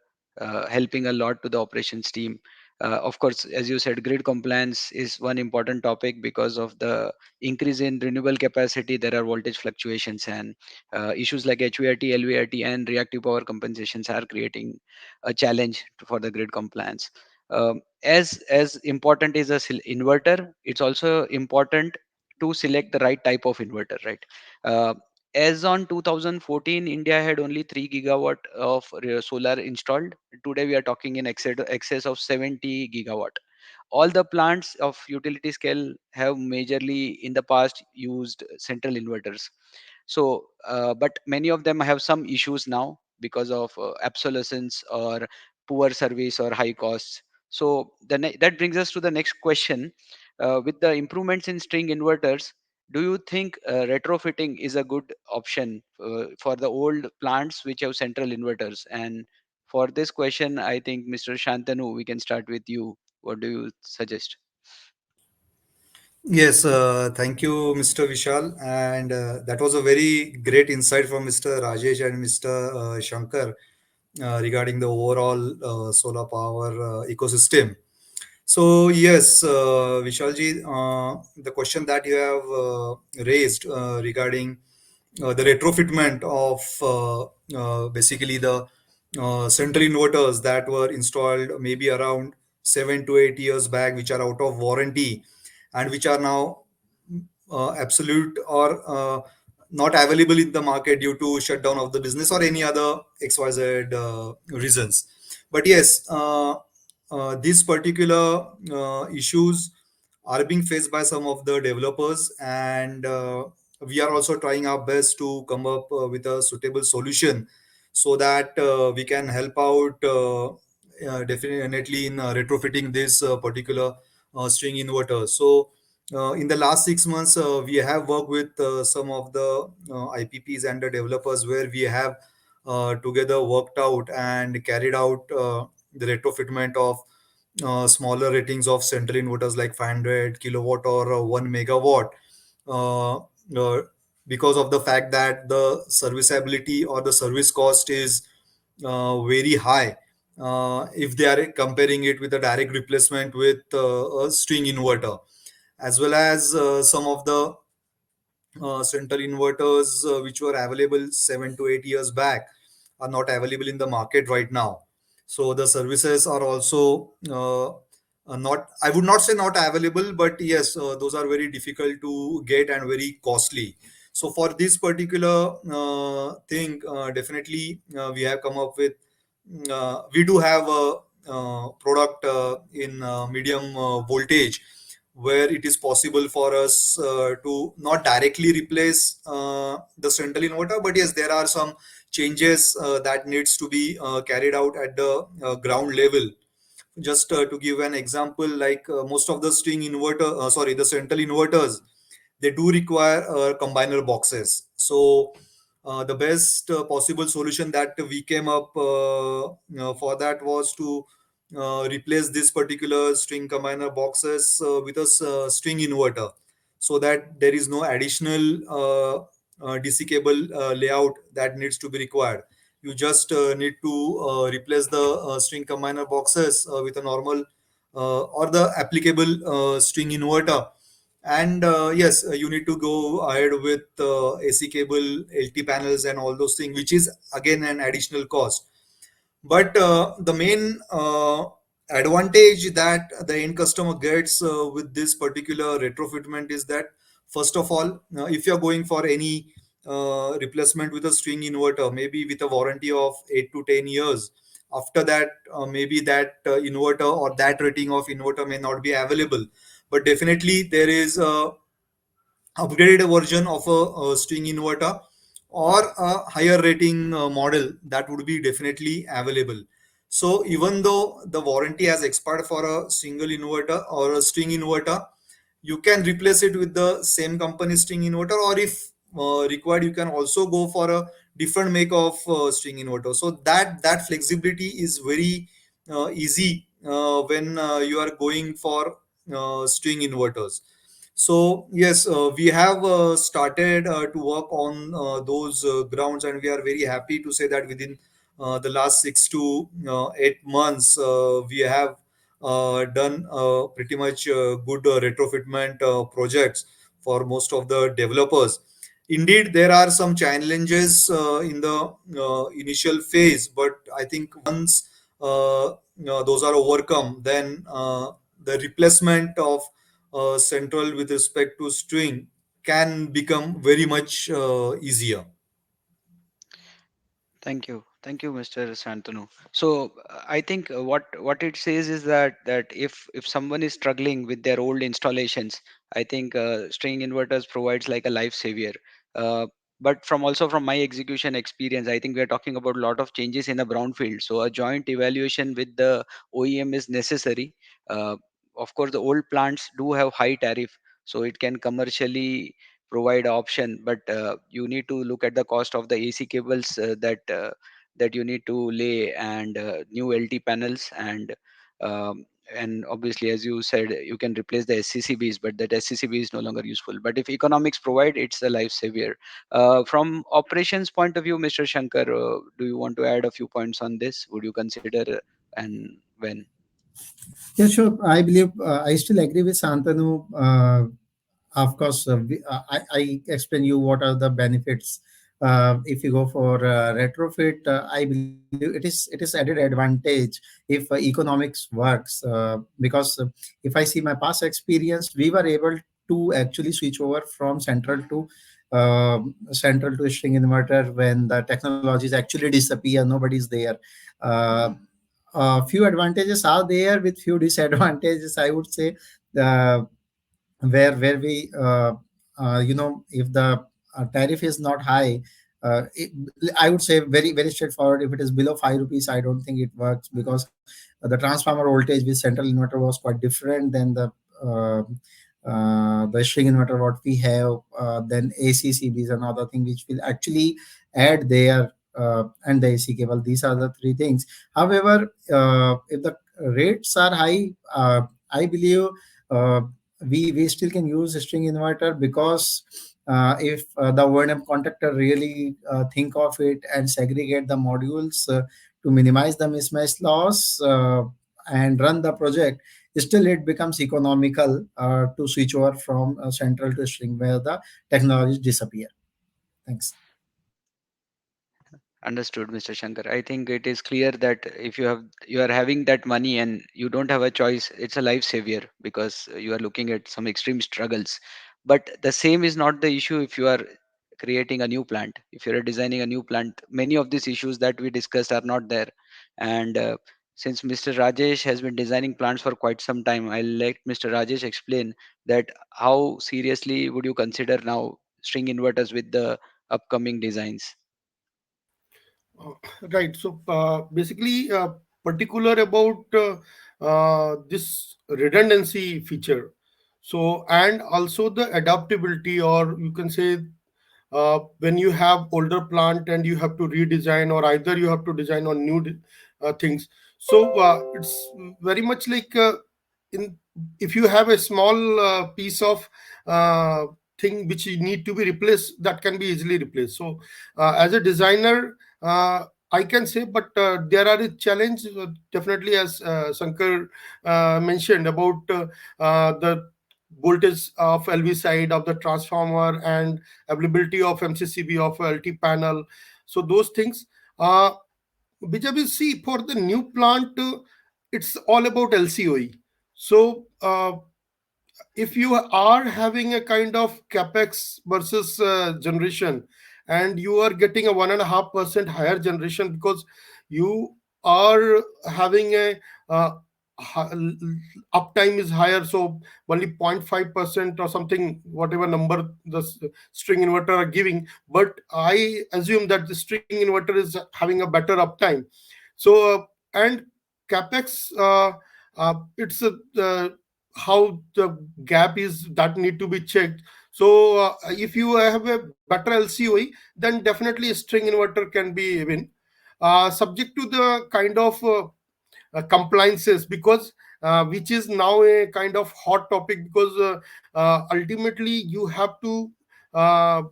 helping a lot to the operations team. Of course, as you said, grid compliance is one important topic because of the increase in renewable capacity. There are voltage fluctuations and issues like HVRT, LVRT, and reactive power compensations are creating a challenge for the grid compliance. As important is a inverter, it's also important to select the right type of inverter, right? uh, as on 2014, India had only 3 gigawatt of solar installed. Today we are talking in excess of 70 gigawatt. All the plants of utility scale have majorly in the past used central inverters. So but many of them have some issues now because of obsolescence or poor service or high costs. So that brings us to the next question. With the improvements in string inverters, do you think retrofitting is a good option for the old plants which have central inverters? And for this question, I think Mr. Shantanu, we can start with you. What do you suggest?
Yes, thank you, Mr. Vishal. And that was a very great insight from Mr. Rajesh and Mr. Shankar regarding the overall solar power ecosystem. So, yes, Vishalji, the question that you have raised regarding the retrofitment of basically the central inverters that were installed maybe around 7 to 8 years back, which are out of warranty and which are now absolute or not available in the market due to shutdown of the business or any other XYZ reasons. But yes, these particular issues are being faced by some of the developers, and we are also trying our best to come up with a suitable solution so that we can help out definitely in retrofitting this particular string inverter. So in the last 6 months, we have worked with some of the IPPs and the developers where we have together worked out and carried out the retrofitment of smaller ratings of central inverters like 500 kilowatt or 1 megawatt, uh, uh, because of the fact that the serviceability or the service cost is very high if they are comparing it with a direct replacement with a string inverter, as well as some of the central inverters which were available 7 to 8 years back are not available in the market right now. So the services are also not, I would not say not available, but yes, those are very difficult to get and very costly. So for this particular thing, definitely we have come up with, we do have a product in medium voltage where it is possible for us to not directly replace the central inverter, but yes, there are some changes that needs to be carried out at the ground level. Just to give an example, like most of the string inverter, sorry, the central inverters, they do require combiner boxes. So the best possible solution that we came up for that was to replace this particular string combiner boxes with a string inverter, so that there is no additional DC cable layout that needs to be required. You just need to replace the string combiner boxes with a normal or the applicable string inverter. And yes, you need to go ahead with AC cable, LT panels, and all those things, which is again an additional cost. But the main advantage that the end customer gets with this particular retrofitment is that, first of all, if you're going for any replacement with a string inverter, maybe with a warranty of 8 to 10 years, after that, maybe that inverter or that rating of inverter may not be available. But definitely, there is a upgraded version of a string inverter or a higher rating model that would be definitely available. So even though the warranty has expired for a single inverter or a string inverter, you can replace it with the same company string inverter, or if required, you can also go for a different make of string inverter. So that flexibility is very easy when you are going for string inverters. So yes, we have started to work on those grounds, and we are very happy to say that within the last 6 to 8 months, we have done pretty much good retrofitment projects for most of the developers. Indeed, there are some challenges in the initial phase, but I think once those are overcome, then the replacement of central with respect to string can become very much easier.
Thank you, Mr. Santanu. So I think what it says is that if someone is struggling with their old installations, I think string inverters provides like a life savior. Uh, but from also from my execution experience, I think we are talking about a lot of changes in a brownfield. So a joint evaluation with the OEM is necessary. Uh, of course, the old plants do have high tariff, so it can commercially provide option, but you need to look at the cost of the AC cables that you need to lay, and new LT panels, um, and obviously, as you said, you can replace the SCCBs, but that SCCB is no longer useful. But if economics provide, it's a life savior. From operations point of view, Mr. Shankar, do you want to add a few points on this? Would you consider, and when?
Yeah, sure. I believe I still agree with Santanu. of course, I explain you what are the benefits. If you go for retrofit, I believe it is added advantage if economics works. Because if I see my past experience, we were able to actually switch over from central to string inverter when the technologies actually disappear. Nobody's there. Uh, few advantages are there with few disadvantages, I would say. Uh, where we if the tariff is not high, I would say very straightforward. If it is below 5 rupees, I don't think it works, because the transformer voltage with central inverter was quite different than uh, the string inverter what we have. Then ACCB is another thing which will actually add there, and the AC cable. These are the three things. However, if the rates are high, I believe uh, we still can use a string inverter, because if the O&M contractor really think of it and segregate the modules to minimize the mismatch loss, and run the project, still it becomes economical to switch over from central to string where the technologies disappear. Thanks.
Understood, Mr. Shankar. I think it is clear that if you are having that money and you don't have a choice, it's a life savior, because you are looking at some extreme struggles. But the same is not the issue if you are creating a new plant. If you are designing a new plant, many of these issues that we discussed are not there. And since Mr. Rajesh has been designing plants for quite some time, I'll let Mr. Rajesh explain that how seriously would you consider now string inverters with the upcoming designs.
Right. So basically, particular about this redundancy feature. So, and also the adaptability, or you can say, when you have older plant and you have to redesign, or either you have to design on new things. So it's very much like, in if you have a small piece of uh, thing which you need to be replaced, that can be easily replaced. So as a designer, I can say, but there are a challenge, definitely, as Sankar mentioned about the voltage of LV side of the transformer and availability of MCCB of LT panel. So those things, which I will see for the new plant, it's all about LCOE. So if you are having a kind of capex versus generation, and you are getting a 1.5% higher generation, because you are having a uh, hi- uptime is higher, so only 0.5% or something, whatever number the string inverter are giving. But I assume that the string inverter is having a better uptime. So and capex, it's how the gap is, that need to be checked. So if you have a better LCOE, then definitely a string inverter can be win, subject to the kind of compliances, because which is now a kind of hot topic, because ultimately you have to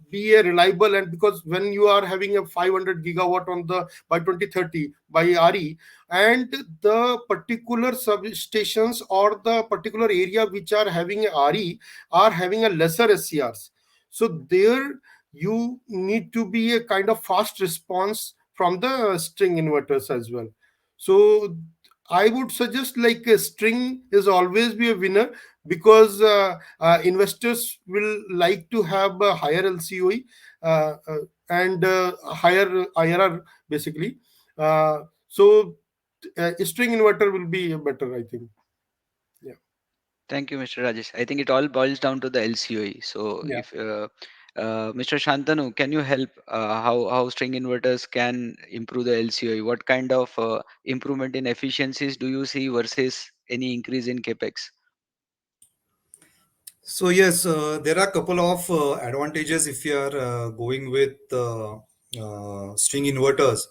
be a reliable. And because when you are having a 500 gigawatt on the by 2030 by RE, and the particular substations or the particular area which are having a RE are having a lesser SCRs, so there you need to be a kind of fast response from the string inverters as well. So I would suggest, like, a string is always be a winner, because investors will like to have a higher LCOE, and higher IRR, basically. So string inverter will be better, I think. Yeah.
Thank you, Mr. Rajesh. I think it all boils down to the LCOE. So,
Yeah.
if Mr. Shantanu, can you help how string inverters can improve the LCOE? What kind of improvement in efficiencies do you see versus any increase in capex?
So yes, there are a couple of advantages if you are going with string inverters.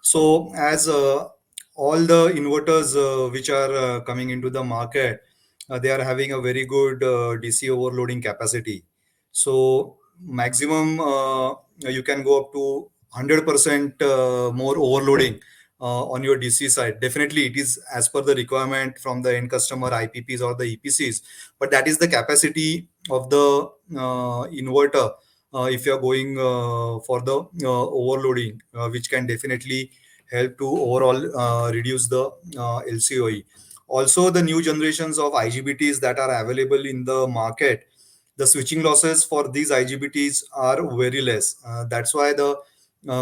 So as all the inverters which are coming into the market, they are having a very good DC overloading capacity. So maximum you can go up to 100% more overloading on your DC side. Definitely, it is as per the requirement from the end customer IPPs or the EPCs, but that is the capacity of the inverter. If you are going for the overloading, which can definitely help to overall reduce the LCOE. Also, the new generations of IGBTs that are available in the market, the switching losses for these IGBTs are very less. That's why the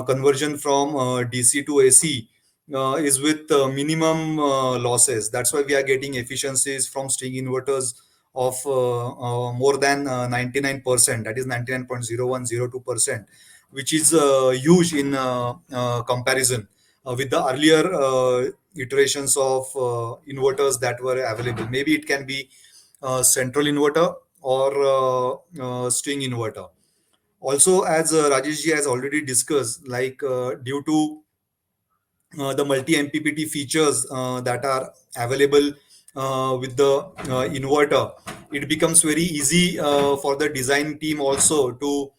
conversion from DC to AC is with minimum losses. That's why we are getting efficiencies from string inverters of more than 99%, that is 99.0102%, which is huge in comparison with the earlier iterations of inverters that were available. Maybe it can be central inverter or string inverter. Also, as Rajesh ji has already discussed, like due to the multi MPPT features that are available with the inverter, it becomes very easy for the design team also to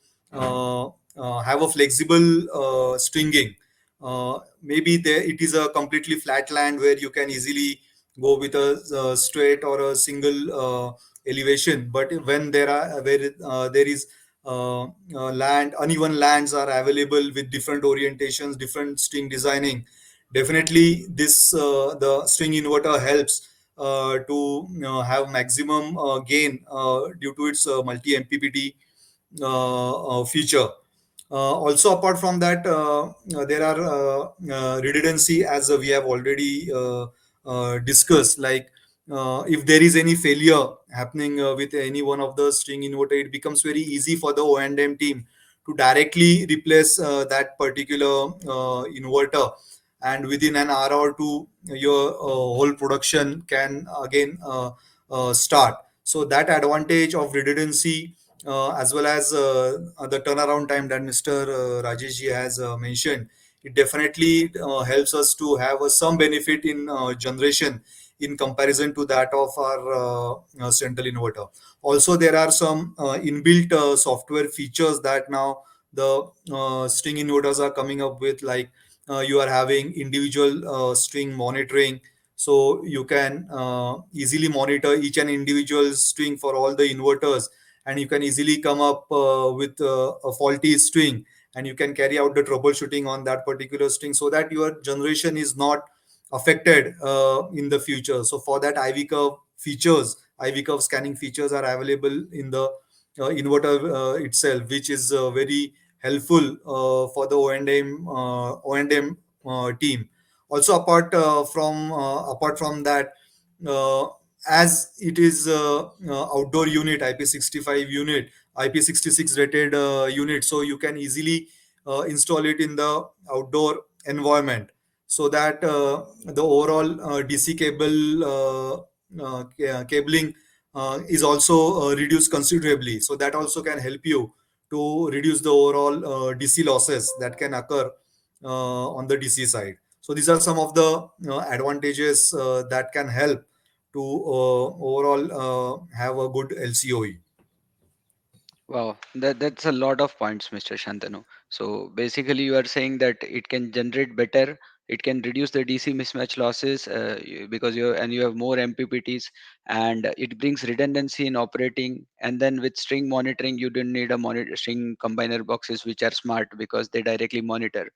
have a flexible stringing. Maybe there it is a completely flat land where you can easily go with a straight or a single elevation. But when there is uneven lands are available with different orientations, different string designing. Definitely, this the string inverter helps to have maximum gain due to its multi MPPT feature. Also, apart from that, there are redundancy, as we have already discussed. Like if there is any failure happening with any one of the string inverter, it becomes very easy for the O&M team to directly replace that particular inverter, and within an hour or two, your whole production can again start. So that advantage of redundancy, as well as the turnaround time that Mr. Rajesh ji has mentioned, it definitely helps us to have some benefit in generation in comparison to that of our central inverter. Also, there are some inbuilt software features that now the string inverters are coming up with, like you are having individual string monitoring, so you can easily monitor each and individual string for all the inverters, and you can easily come up with a faulty string, and you can carry out the troubleshooting on that particular string so that your generation is not affected in the future. So for that, IV curve scanning features are available in the inverter itself, which is very helpful for the O&M team. Also, apart from that, uh, as it is outdoor unit, IP65 unit, IP66 rated unit, so you can easily install it in the outdoor environment, so that the overall DC cabling is also reduced considerably. So that also can help you to reduce the overall DC losses that can occur on the DC side. So these are some of the advantages that can help to overall have a good LCOE.
Wow, that's a lot of points, Mr. Shantanu. So basically, you are saying that it can generate better, it can reduce the DC mismatch losses because you have more MPPTs, and it brings redundancy in operating. And then with string monitoring, you don't need a monitor string combiner boxes which are smart because they directly monitor.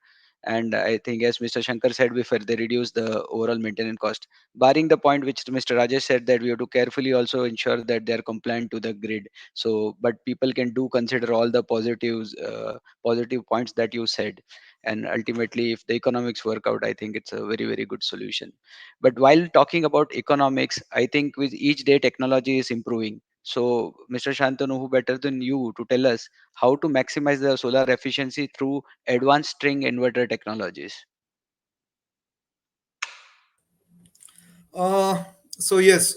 And I think, as Mr. Shankar said before, they reduce the overall maintenance cost. Barring the point which Mr. Rajesh said, that we have to carefully also ensure that they are compliant to the grid. So but people can do consider all the positive points that you said, and ultimately if the economics work out, I think it's a very very good solution. But while talking about economics, I think with each day technology is improving. So Mr. Shantanu, who better than you to tell us how to maximize the solar efficiency through advanced string inverter technologies?
Uh, so yes,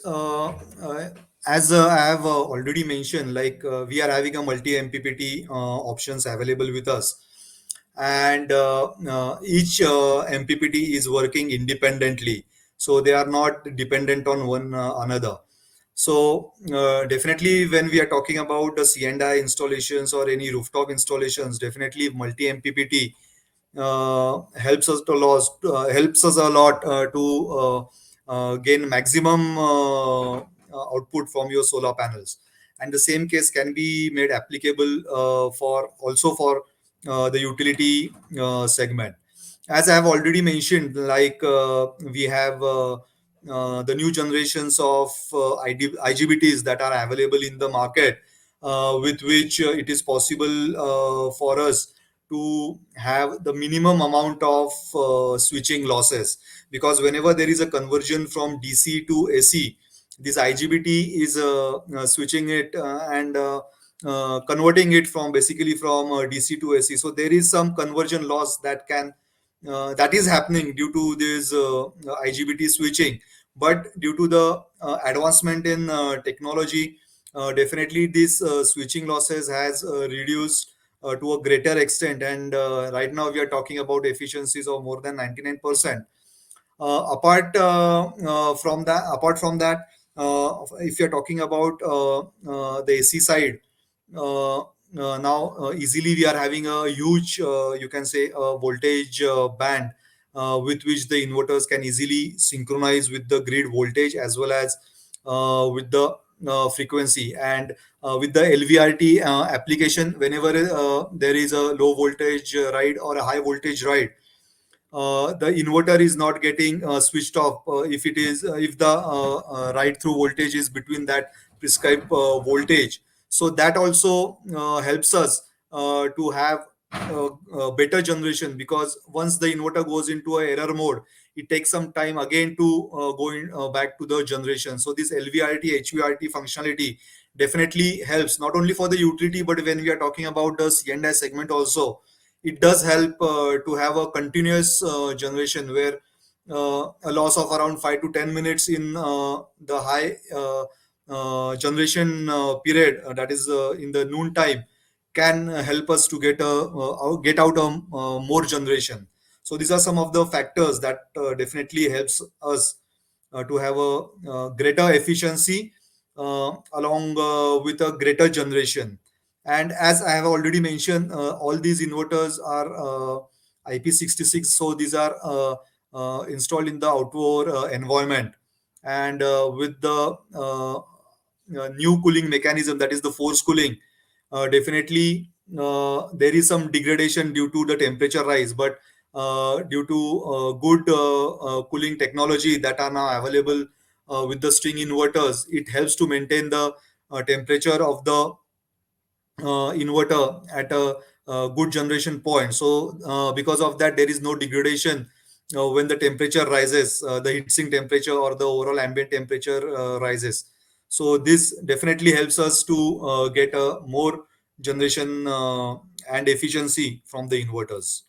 as I have already mentioned, like we are having a multi MPPT options available with us, and each MPPT is working independently, so they are not dependent on one another. So definitely, when we are talking about the C&I installations or any rooftop installations, definitely multi MPPT helps us a lot to gain maximum output from your solar panels. And the same case can be made applicable for the utility segment. As I have already mentioned, like we have the new generations of IGBTs that are available in the market, with which it is possible for us to have the minimum amount of switching losses, because whenever there is a conversion from DC to AC, this IGBT is switching it and converting it from basically from DC to AC. So there is some conversion loss that is happening due to this IGBT switching. But due to the advancement in technology, definitely this switching losses has reduced to a greater extent, and right now we are talking about efficiencies of more than 99%. Apart from that, if you're talking about the AC side, now easily we are having a huge, you can say, a voltage band with which the inverters can easily synchronize with the grid voltage as well as with the frequency. And with the LVRT application, whenever there is a low voltage ride or a high voltage ride, the inverter is not getting switched off if the ride through voltage is between that prescribed voltage. So that also helps us to have better generation, because once the inverter goes into a error mode, it takes some time again to back to the generation. So this LVRT HVRT functionality definitely helps not only for the utility, but when we are talking about the C&I segment also, it does help to have a continuous generation, where a loss of around 5 to 10 minutes in the high generation period, that is in the noon time, can help us to get out more generation. So these are some of the factors that definitely helps us to have a greater efficiency along with a greater generation. And as I have already mentioned, all these inverters are IP66, so these are installed in the outdoor environment. And with the new cooling mechanism, that is the force cooling, definitely there is some degradation due to the temperature rise, but due to good cooling technology that are now available with the string inverters, it helps to maintain the temperature of the inverter at a good generation point. So because of that, there is no degradation when the temperature rises, the heatsink temperature or the overall ambient temperature rises. So this definitely helps us to get a more generation and efficiency from the inverters.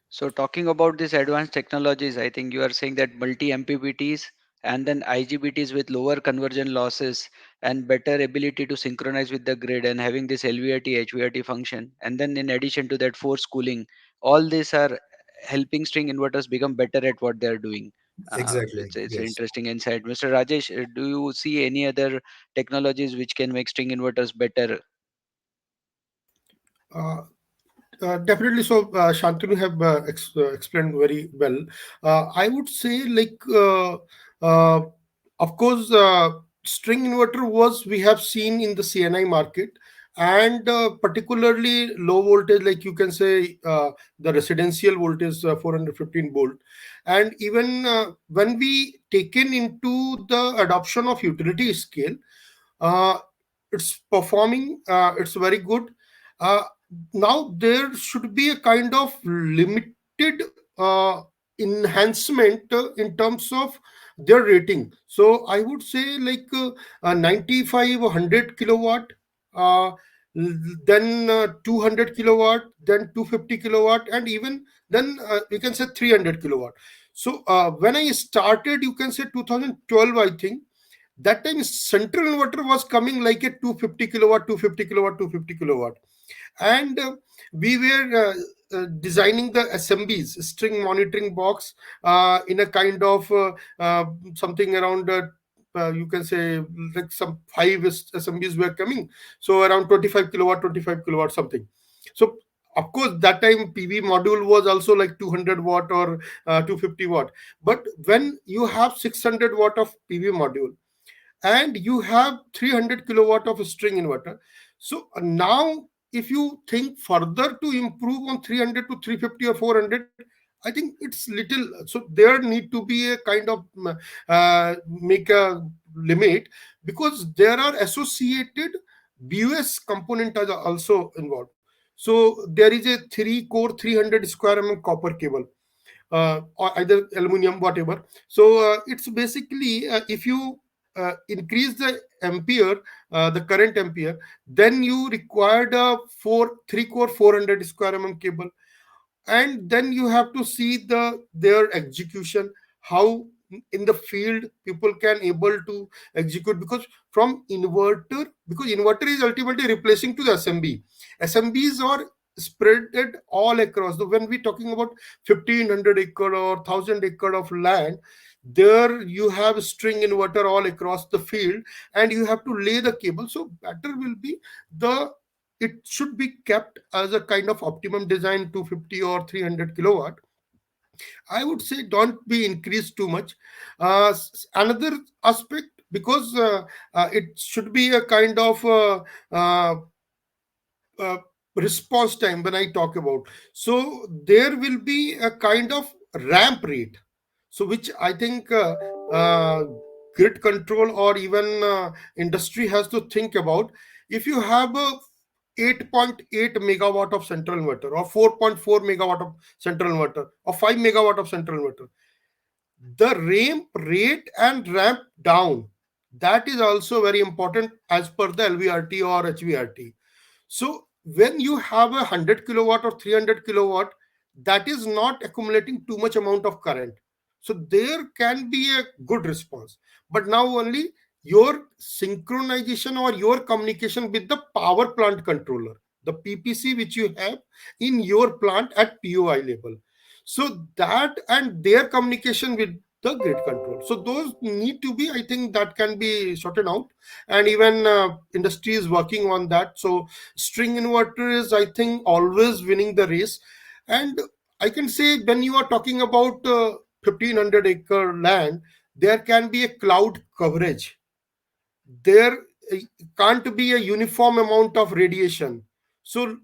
So talking about these advanced technologies, I think you are saying that multi-MPPTs and then IGBTs with lower conversion losses and better ability to synchronize with the grid and having this LVRT, HVRT function. And then in addition to that, force cooling, all these are helping string inverters become better at what they are doing.
Exactly.
It's an
Yes.
interesting insight. Mr. Rajesh, do you see any other technologies which can make string inverters better?
Uh, definitely. So, Shantanu have explained very well. I would say, uh, of course, string inverter was we have seen in the CNI market, and particularly low voltage, like you can say, the residential voltage 415 volt, and even when we taken into the adoption of utility scale, uh, it's performing, it's very good. uh, Now there should be a kind of limited enhancement in terms of their rating. So I would say, 95 or 100 kilowatt, uh, then 200 kilowatt, then 250 kilowatt, and even then you can say 300 kilowatt. So when I started, you can say 2012, I think that time central inverter was coming like a 250 kilowatt, 250 kilowatt, 250 kilowatt. And we were designing the SMBs, string monitoring box, in a kind of something around, you can say, like some five SMBs were coming. So around 25 kilowatt, 25 kilowatt something. So Of course, that time PV module was also like 200 watt or 250 watt. But when you have 600 watt of PV module and you have 300 kilowatt of a string inverter, so now if you think further to improve on 300 to 350 or 400, I think it's little. So there need to be a kind of make a limit, because there are associated BUS component are also involved. So there is a 3 core 300 square copper cable, or either aluminum, whatever. So it's basically, if you increase the ampere, the current ampere, then you required a 3 core 400 square cable. And then you have to see their execution, how in the field people can able to execute, because from inverter, because inverter is ultimately replacing to the SMBs are spread it all across when we talking about 1500 acre or 1000 acre of land. There you have string inverter all across the field, and you have to lay the cable. So better will be the, it should be kept as a kind of optimum design, 250 or 300 kilowatt. I would say don't be increased too much. Another aspect, because it should be a kind of uh, uh, response time when I talk about. So there will be a kind of ramp rate, so which I think uh, grid control or even industry has to think about. If you have a 8.8 megawatt of central inverter, or 4.4 megawatt of central inverter, or 5 megawatt of central inverter, the ramp rate and ramp down, that is also very important as per the LVRT or HVRT. So when you have a 100 kilowatt or 300 kilowatt, that is not accumulating too much amount of current. So there can be a good response. But now only your synchronization or your communication with the power plant controller, the PPC which you have in your plant at POI level. So that and their communication with the grid control. So those need to be, I think that can be sorted out. And even industry is working on that. So string inverter is, I think, always winning the race. And I can say when you are talking about 1500-acre land, there can be a cloud coverage. There can't be a uniform amount of radiation. So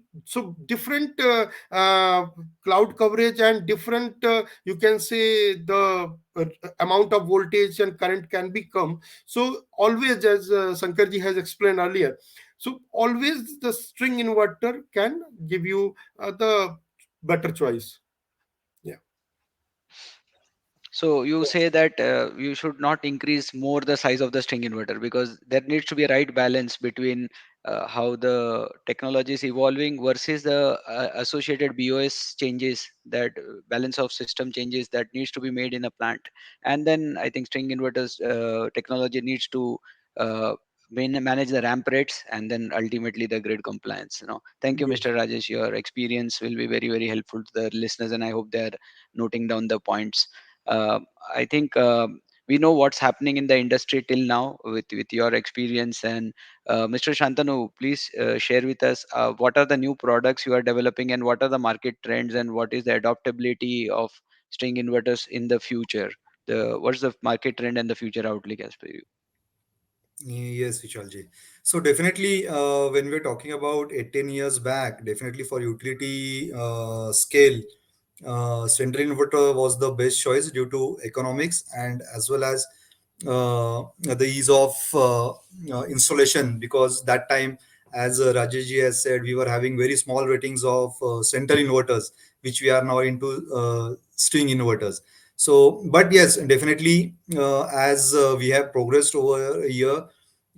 different cloud coverage and different, you can say, the amount of voltage and current can become. So always, as Sankarji has explained earlier, so always the string inverter can give you the better choice. Yeah.
So you say that you should not increase more the size of the string inverter, because there needs to be a right balance between how the technology is evolving versus the associated BOS changes, that balance of system changes that needs to be made in a plant. And then I think string inverters technology needs to uh, manage the ramp rates, and then ultimately the grid compliance. Thank you,
Yes.
Mr. Rajesh. Your experience will be very, very helpful to the listeners, and I hope they're noting down the points. uh, I think we know what's happening in the industry till now with your experience. And Mr. Shantanu, please share with us what are the new products you are developing, and what are the market trends, and what is the adaptability of string inverters in the future. What's the market trend and the future outlook as per you?
Yes, Vichalji. So definitely, when we're talking about 18 years back, definitely for utility scale, central inverter was the best choice due to economics and as well as the ease of installation. Because that time, as Rajesh ji has said, we were having very small ratings of central inverters, which we are now into string inverters. So, but yes, definitely, as we have progressed over a year,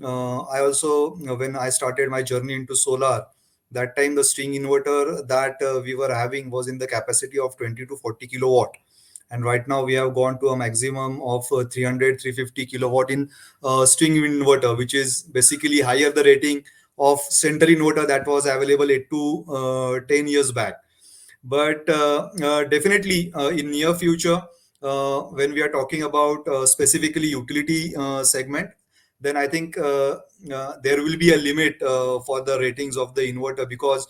I also, when I started my journey into solar, that time the string inverter that we were having was in the capacity of 20 to 40 kilowatt. And right now we have gone to a maximum of 300, 350 kilowatt in string inverter, which is basically higher the rating of central inverter that was available 8 to 10 years back. But definitely in near future, when we are talking about specifically utility segment, then I think there will be a limit for the ratings of the inverter, because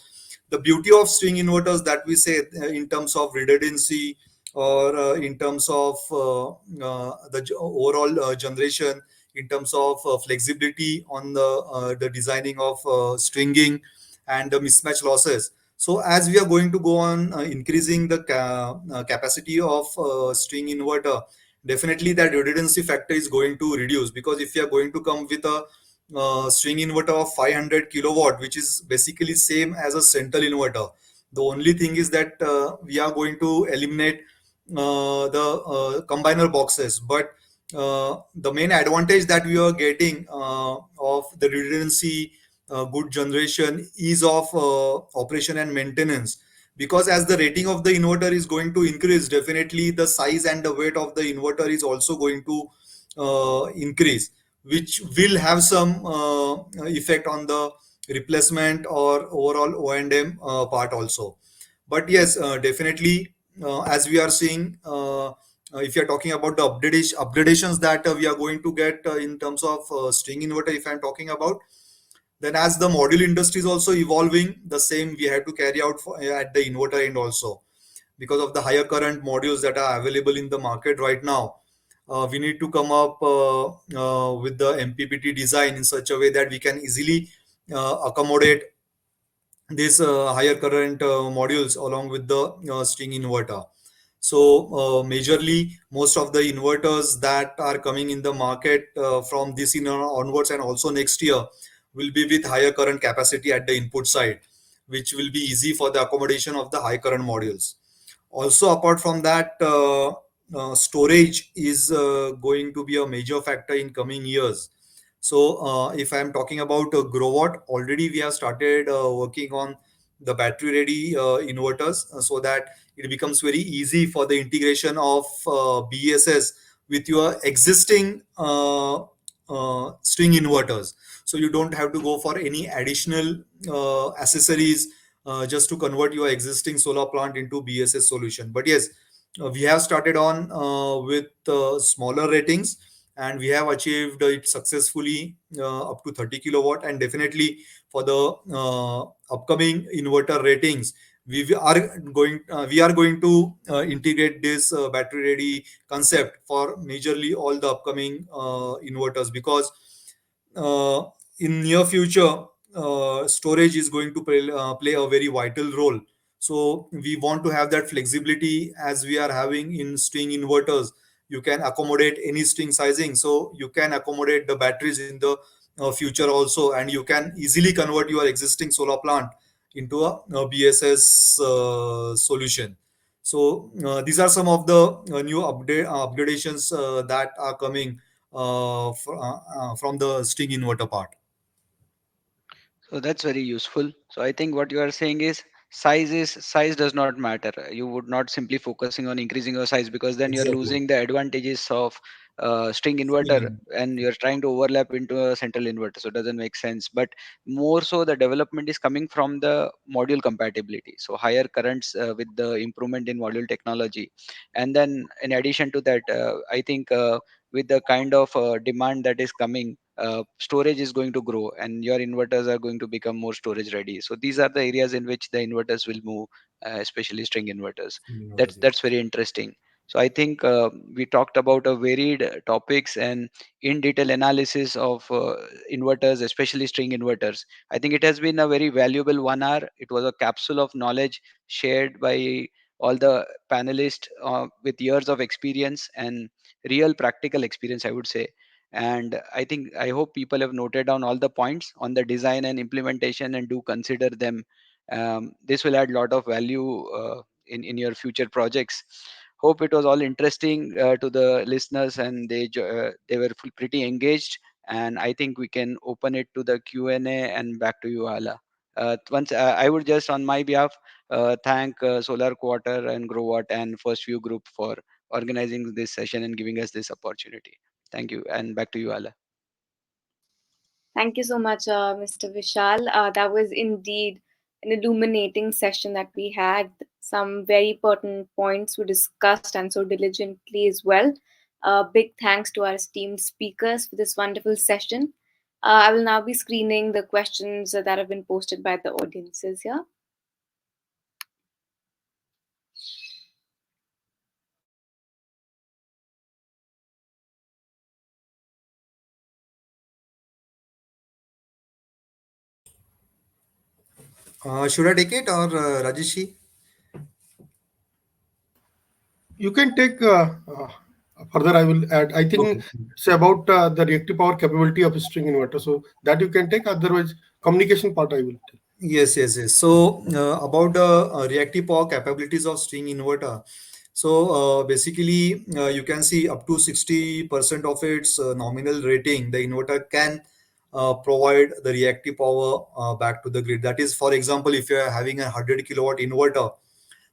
the beauty of string inverters that we say in terms of redundancy or in terms of overall generation, in terms of flexibility on the designing of stringing and the mismatch losses. So as we are going to go on increasing the capacity of string inverter, definitely that redundancy factor is going to reduce, because if you are going to come with a string inverter of 500 kilowatt, which is basically same as a central inverter, the only thing is that we are going to eliminate the combiner boxes. But the main advantage that we are getting of the redundancy, good generation, ease of operation and maintenance, because as the rating of the inverter is going to increase, definitely the size and the weight of the inverter is also going to increase, which will have some effect on the replacement or overall O&M part also. But yes, definitely, as we are seeing, if you are talking about the upgradations that we are going to get in terms of string inverter, if I'm talking about, then as the module industry is also evolving, the same we have to carry out at the inverter end also, because of the higher current modules that are available in the market right now. We need to come up with the MPPT design in such a way that we can easily accommodate these higher current modules along with the string inverter. So majorly most of the inverters that are coming in the market from this year onwards and also next year will be with higher current capacity at the input side, which will be easy for the accommodation of the high current modules. Also, apart from that, storage is going to be a major factor in coming years. So, if I'm talking about Growwatt, already we have started working on the battery ready inverters, so that it becomes very easy for the integration of BESS with your existing string inverters. So you don't have to go for any additional accessories just to convert your existing solar plant into BSS solution. But yes, we have started on with smaller ratings, and we have achieved it successfully up to 30 kilowatt. And definitely for the upcoming inverter ratings, we are going to integrate this battery ready concept for majorly all the upcoming inverters, because uh, in near future storage is going to play a very vital role. So we want to have that flexibility as we are having in string inverters. You can accommodate any string sizing, so you can accommodate the batteries in the future also, and you can easily convert your existing solar plant into a BSS solution. So these are some of the new upgradations that are coming from the string inverter part.
So that's very useful. So I think what you are saying is size does not matter. You would not simply focusing on increasing your size, because then you're
Exactly.
losing the advantages of string inverter,
String
and you're trying to overlap into a central inverter. So it doesn't make sense. But more so, the development is coming from the module compatibility. So higher currents with the improvement in module technology, and then in addition to that, I think with the kind of demand that is coming, storage is going to grow and your inverters are going to become more storage ready. So these are the areas in which the inverters will move, especially string inverters.
inverters,
That's
yes.
very interesting. So I think we talked about a varied topics and in detail analysis of inverters, especially string inverters. I think it has been a very valuable 1 hour. It was a capsule of knowledge shared by all the panelists with years of experience and real practical experience, I would say. And I hope people have noted down all the points on the design and implementation and do consider them. This will add a lot of value in your future projects. Hope it was all interesting to the listeners, and they were pretty engaged. And I think we can open it to the Q&A, and back to you, Ala. Once I would just on my behalf thank Solar Quarter and Growwatt and First View Group for organizing this session and giving us this opportunity. Thank you, and back to you, Ala.
Thank you so much, Mr. Vishal. That was indeed an illuminating session that we had. Some very pertinent points were discussed and so diligently as well. Big thanks to our esteemed speakers for this wonderful session. I will now be screening the questions that have been posted by the audiences here.
Should I take it or Rajeshi?
You can take further. I will add. I think
Okay.
it's about the reactive power capability of a string inverter. So that you can take. Otherwise, communication part I will tell.
Yes, yes, yes. So about the reactive power capabilities of string inverter. So basically, you can see up to 60% of its nominal rating, the inverter can provide the reactive power back to the grid. That is, for example, if you are having a 100 kilowatt inverter,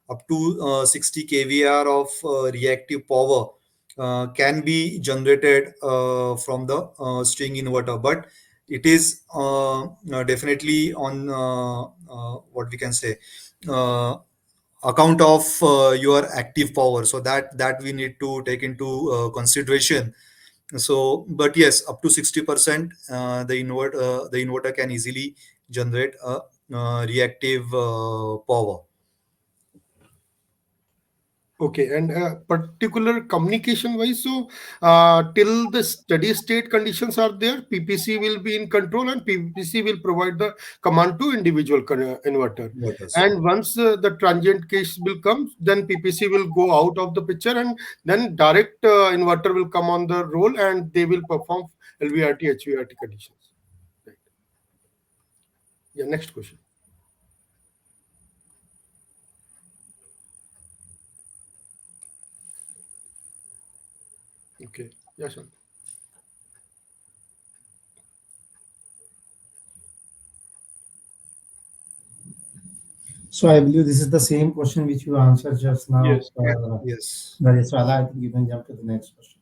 up to 60 kVAR of reactive power can be generated from the string inverter, but it is definitely on what we can say, uh, account of your active power, so that we need to take into consideration. So but yes, up to 60% the inverter can easily generate a reactive power.
Okay, and particular communication wise, so till the steady state conditions are there, PPC will be in control and PPC will provide the command to individual inverter.
Inverters.
And once the transient case will come, then PPC will go out of the picture and then direct inverter will come on the roll and they will perform LVRT, HVRT conditions. Right. Yeah, next question. Okay. Yes, sir.
So I believe this is the same question which you answered just now.
Yes.
Yes.
Nageswala, I think you can jump to the next question.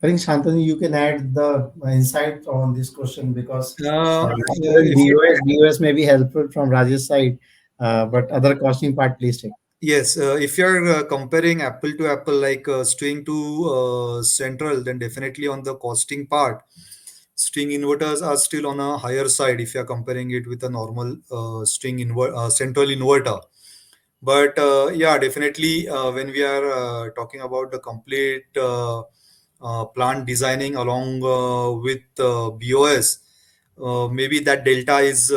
I think Shantanu, you can add the insight on this question because
If you
BOS may be helpful from Raj's side, but other costing part, please take.
Yes, if you're comparing apple to apple, like string to central, then definitely on the costing part, string inverters are still on a higher side if you're comparing it with a normal central inverter. But yeah, definitely when we are talking about the complete plant designing along with BOS, maybe that delta is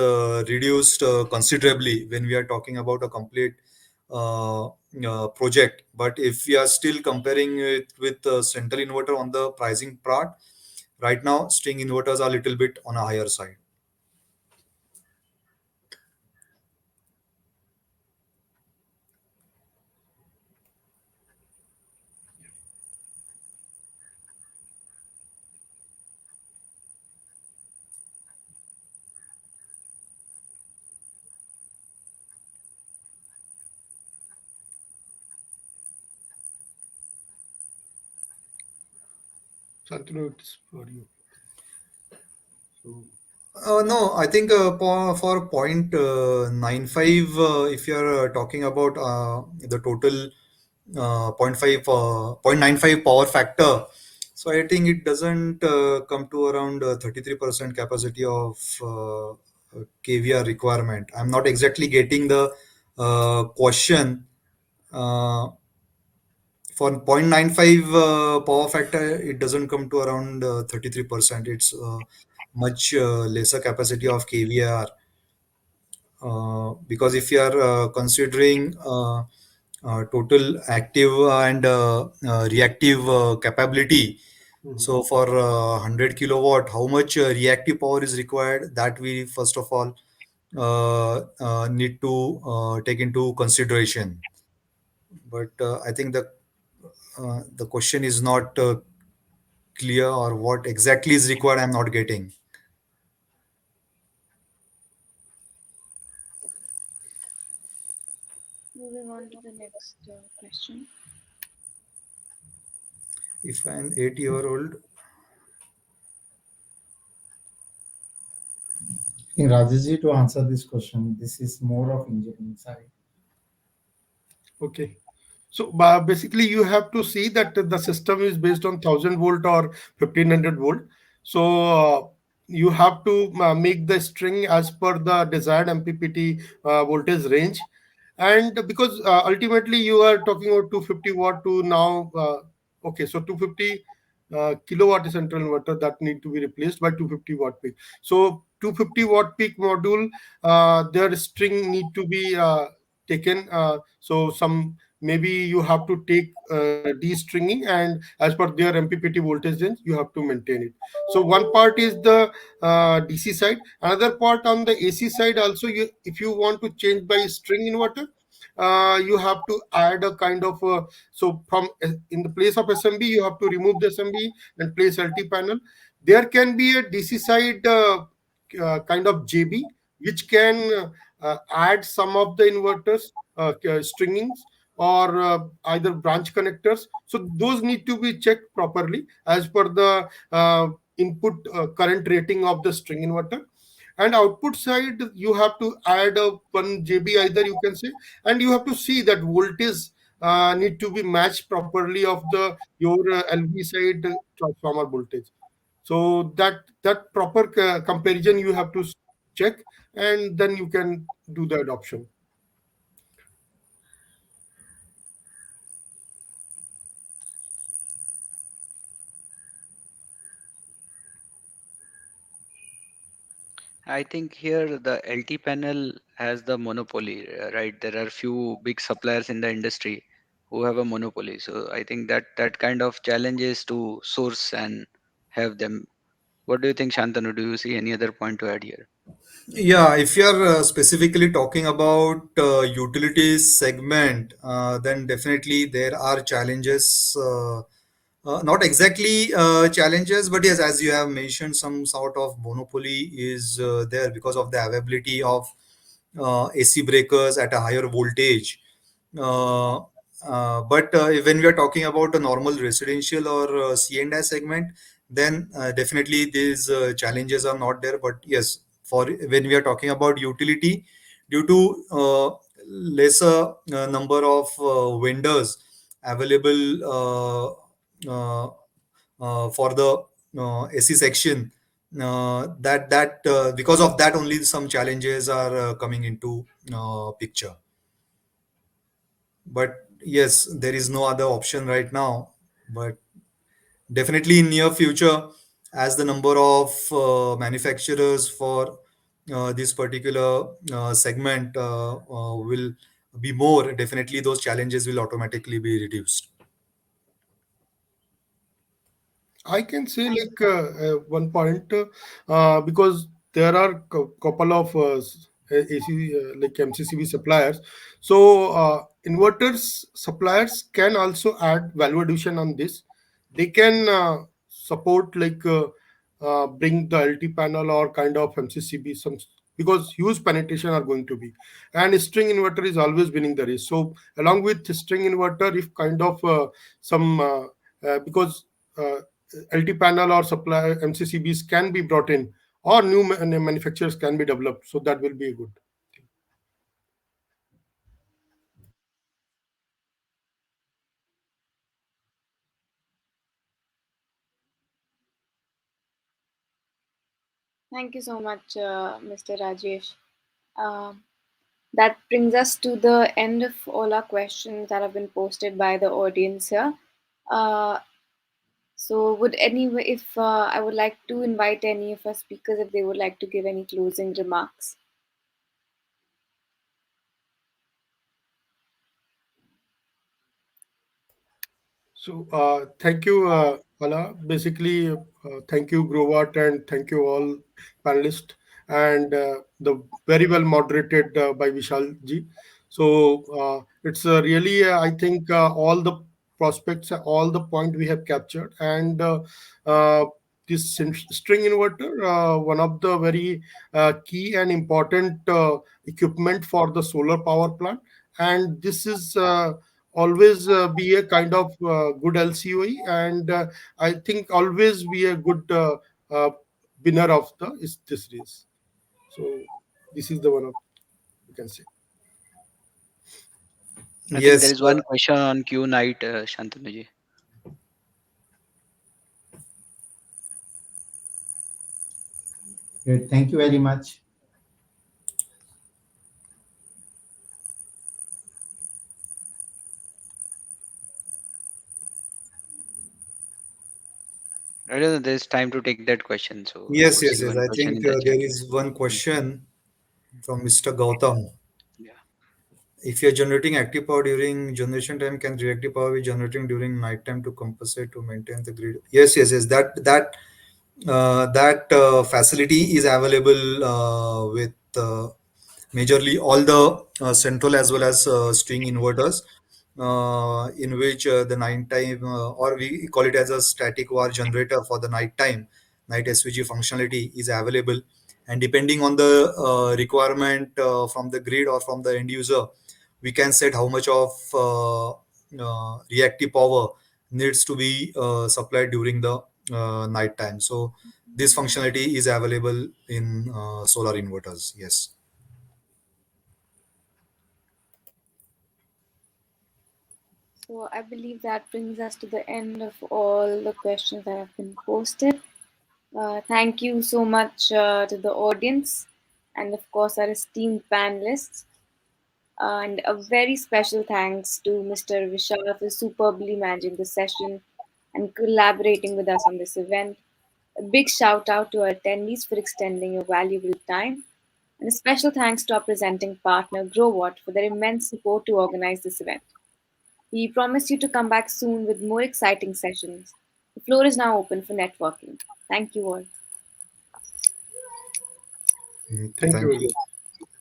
reduced considerably when we are talking about a complete project. But if we are still comparing it with central inverter on the pricing part, right now string inverters are a little bit on a higher side.
Shantanu, it's for you. So,
No, I think for point 95, if you're talking about the total point 0.5 0.95 power factor, so I think it doesn't come to around 33% capacity of KVR requirement. I'm not exactly getting the question. Uh, for 0.95 power factor, it doesn't come to around 33%. It's much lesser capacity of KVR, because if you are considering total active and reactive capability,
mhm.
so for 100 kilowatt, how much reactive power is required, that we first of all need to take into consideration. But I think the question is not clear, or what exactly is required I'm not getting.
Moving on to the next question.
If an 8-year old.
I think Rajji to answer this question, this is more of engineering side.
Okay. So basically, you have to see that the system is based on 1000 volt or 1500 volt. So you have to make the string as per the desired MPPT voltage range. And because ultimately you are talking about 250 watt to now, okay, so 250 kilowatt central inverter that need to be replaced by 250 watt peak. So 250 watt peak module, their string need to be taken. So some maybe you have to take de-stringing, and as per their MPPT voltage range, you have to maintain it. So one part is the DC side. Another part on the AC side also, you if you want to change by string inverter, you have to add a kind of so from in the place of SMB, you have to remove the SMB and place LT panel. There can be a DC side kind of JB which can add some of the inverters stringings or either branch connectors. So those need to be checked properly as per the input current rating of the string inverter. And output side, you have to add a 1 JB either, you can say, and you have to see that voltage need to be matched properly of the your LV side transformer voltage. So that proper comparison you have to check, and then you can do the adoption.
I think here the LT panel has the monopoly, right? There are few big suppliers in the industry who have a monopoly. So I think that kind of challenge is to source and have them. What do you think, Shantanu? Do you see any other point to add here?
Yeah, if you're specifically talking about utilities segment, then definitely there are challenges. Not exactly challenges, but yes, as you have mentioned, some sort of monopoly is there because of the availability of AC breakers at a higher voltage. Uh, but when we are talking about a normal residential or C&I segment, then definitely these challenges are not there. But yes, for when we are talking about utility, due to lesser number of vendors available for the AC section, that because of that only some challenges are coming into picture. But yes, there is no other option right now. But definitely in near future, as the number of manufacturers for this particular segment will be more, definitely those challenges will automatically be reduced.
I can say like one point because there are couple of AC like MCCB suppliers. So inverters suppliers can also add value addition on this. They can support like bring the LT panel or kind of MCCB some, because huge penetration are going to be, and string inverter is always winning the race. So along with string inverter, if kind of some because LT panel or supply MCCBs can be brought in, or new manufacturers can be developed. So that will be a good.
Thank you so much, Mr. Rajesh. Um that brings us to the end of all our questions that have been posted by the audience here. Uh, so, would any, if I would like to invite any of our speakers if they would like to give any closing remarks.
So thank you, Ala. Basically, thank you, Grovat, and thank you all panelists, and the very well moderated by Vishal ji. So it's really, I think, all the prospects, all the point we have captured, and uh, this string inverter, one of the very key and important equipment for the solar power plant, and this is. Always be a kind of good LCOE, and I think always be a good uh, winner of the is this race. So this is the one of, you can say.
I think there
Yes.
is one question on Q night, Shantanu.
Great. Thank you very much.
I don't know, there's time to take that question. So I
Yes,
could
yes,
see
yes.
one
I
question
think
in the chat.
there is one question from Mr. Gautam.
Yeah.
If you're generating active power during generation time, can reactive power be generating during night time to compensate to maintain the grid? Yes, yes, yes. That facility is available with majorly all the central as well as string inverters, in which the night time, or we call it as a static var generator for the night time, night SVG functionality is available. And depending on the requirement from the grid or from the end user, we can set how much of reactive power needs to be supplied during the night time. So this functionality is available in solar inverters. Yes.
So I believe that brings us to the end of all the questions that have been posted. Thank you so much to the audience and, of course, our esteemed panelists. And a very special thanks to Mr. Vishal for superbly managing the session and collaborating with us on this event. A big shout out to our attendees for extending your valuable time. And a special thanks to our presenting partner, GrowWatt, for their immense support to organize this event. We promise you to come back soon with more exciting sessions. The floor is now open for networking. Thank you all.
Thank you
Thank
very
you.
much.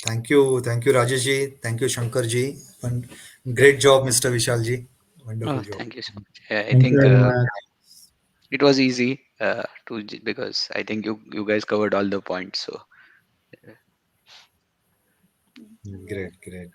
Thank you. Thank you, Rajesh ji. Thank you, Shankar ji. And great job, Mr. Vishal ji. Wonderful
Oh,
job.
thank you so much. Yeah, I
Thank you
think
very much.
it was easy because I think you guys covered all the points. So
Great, great.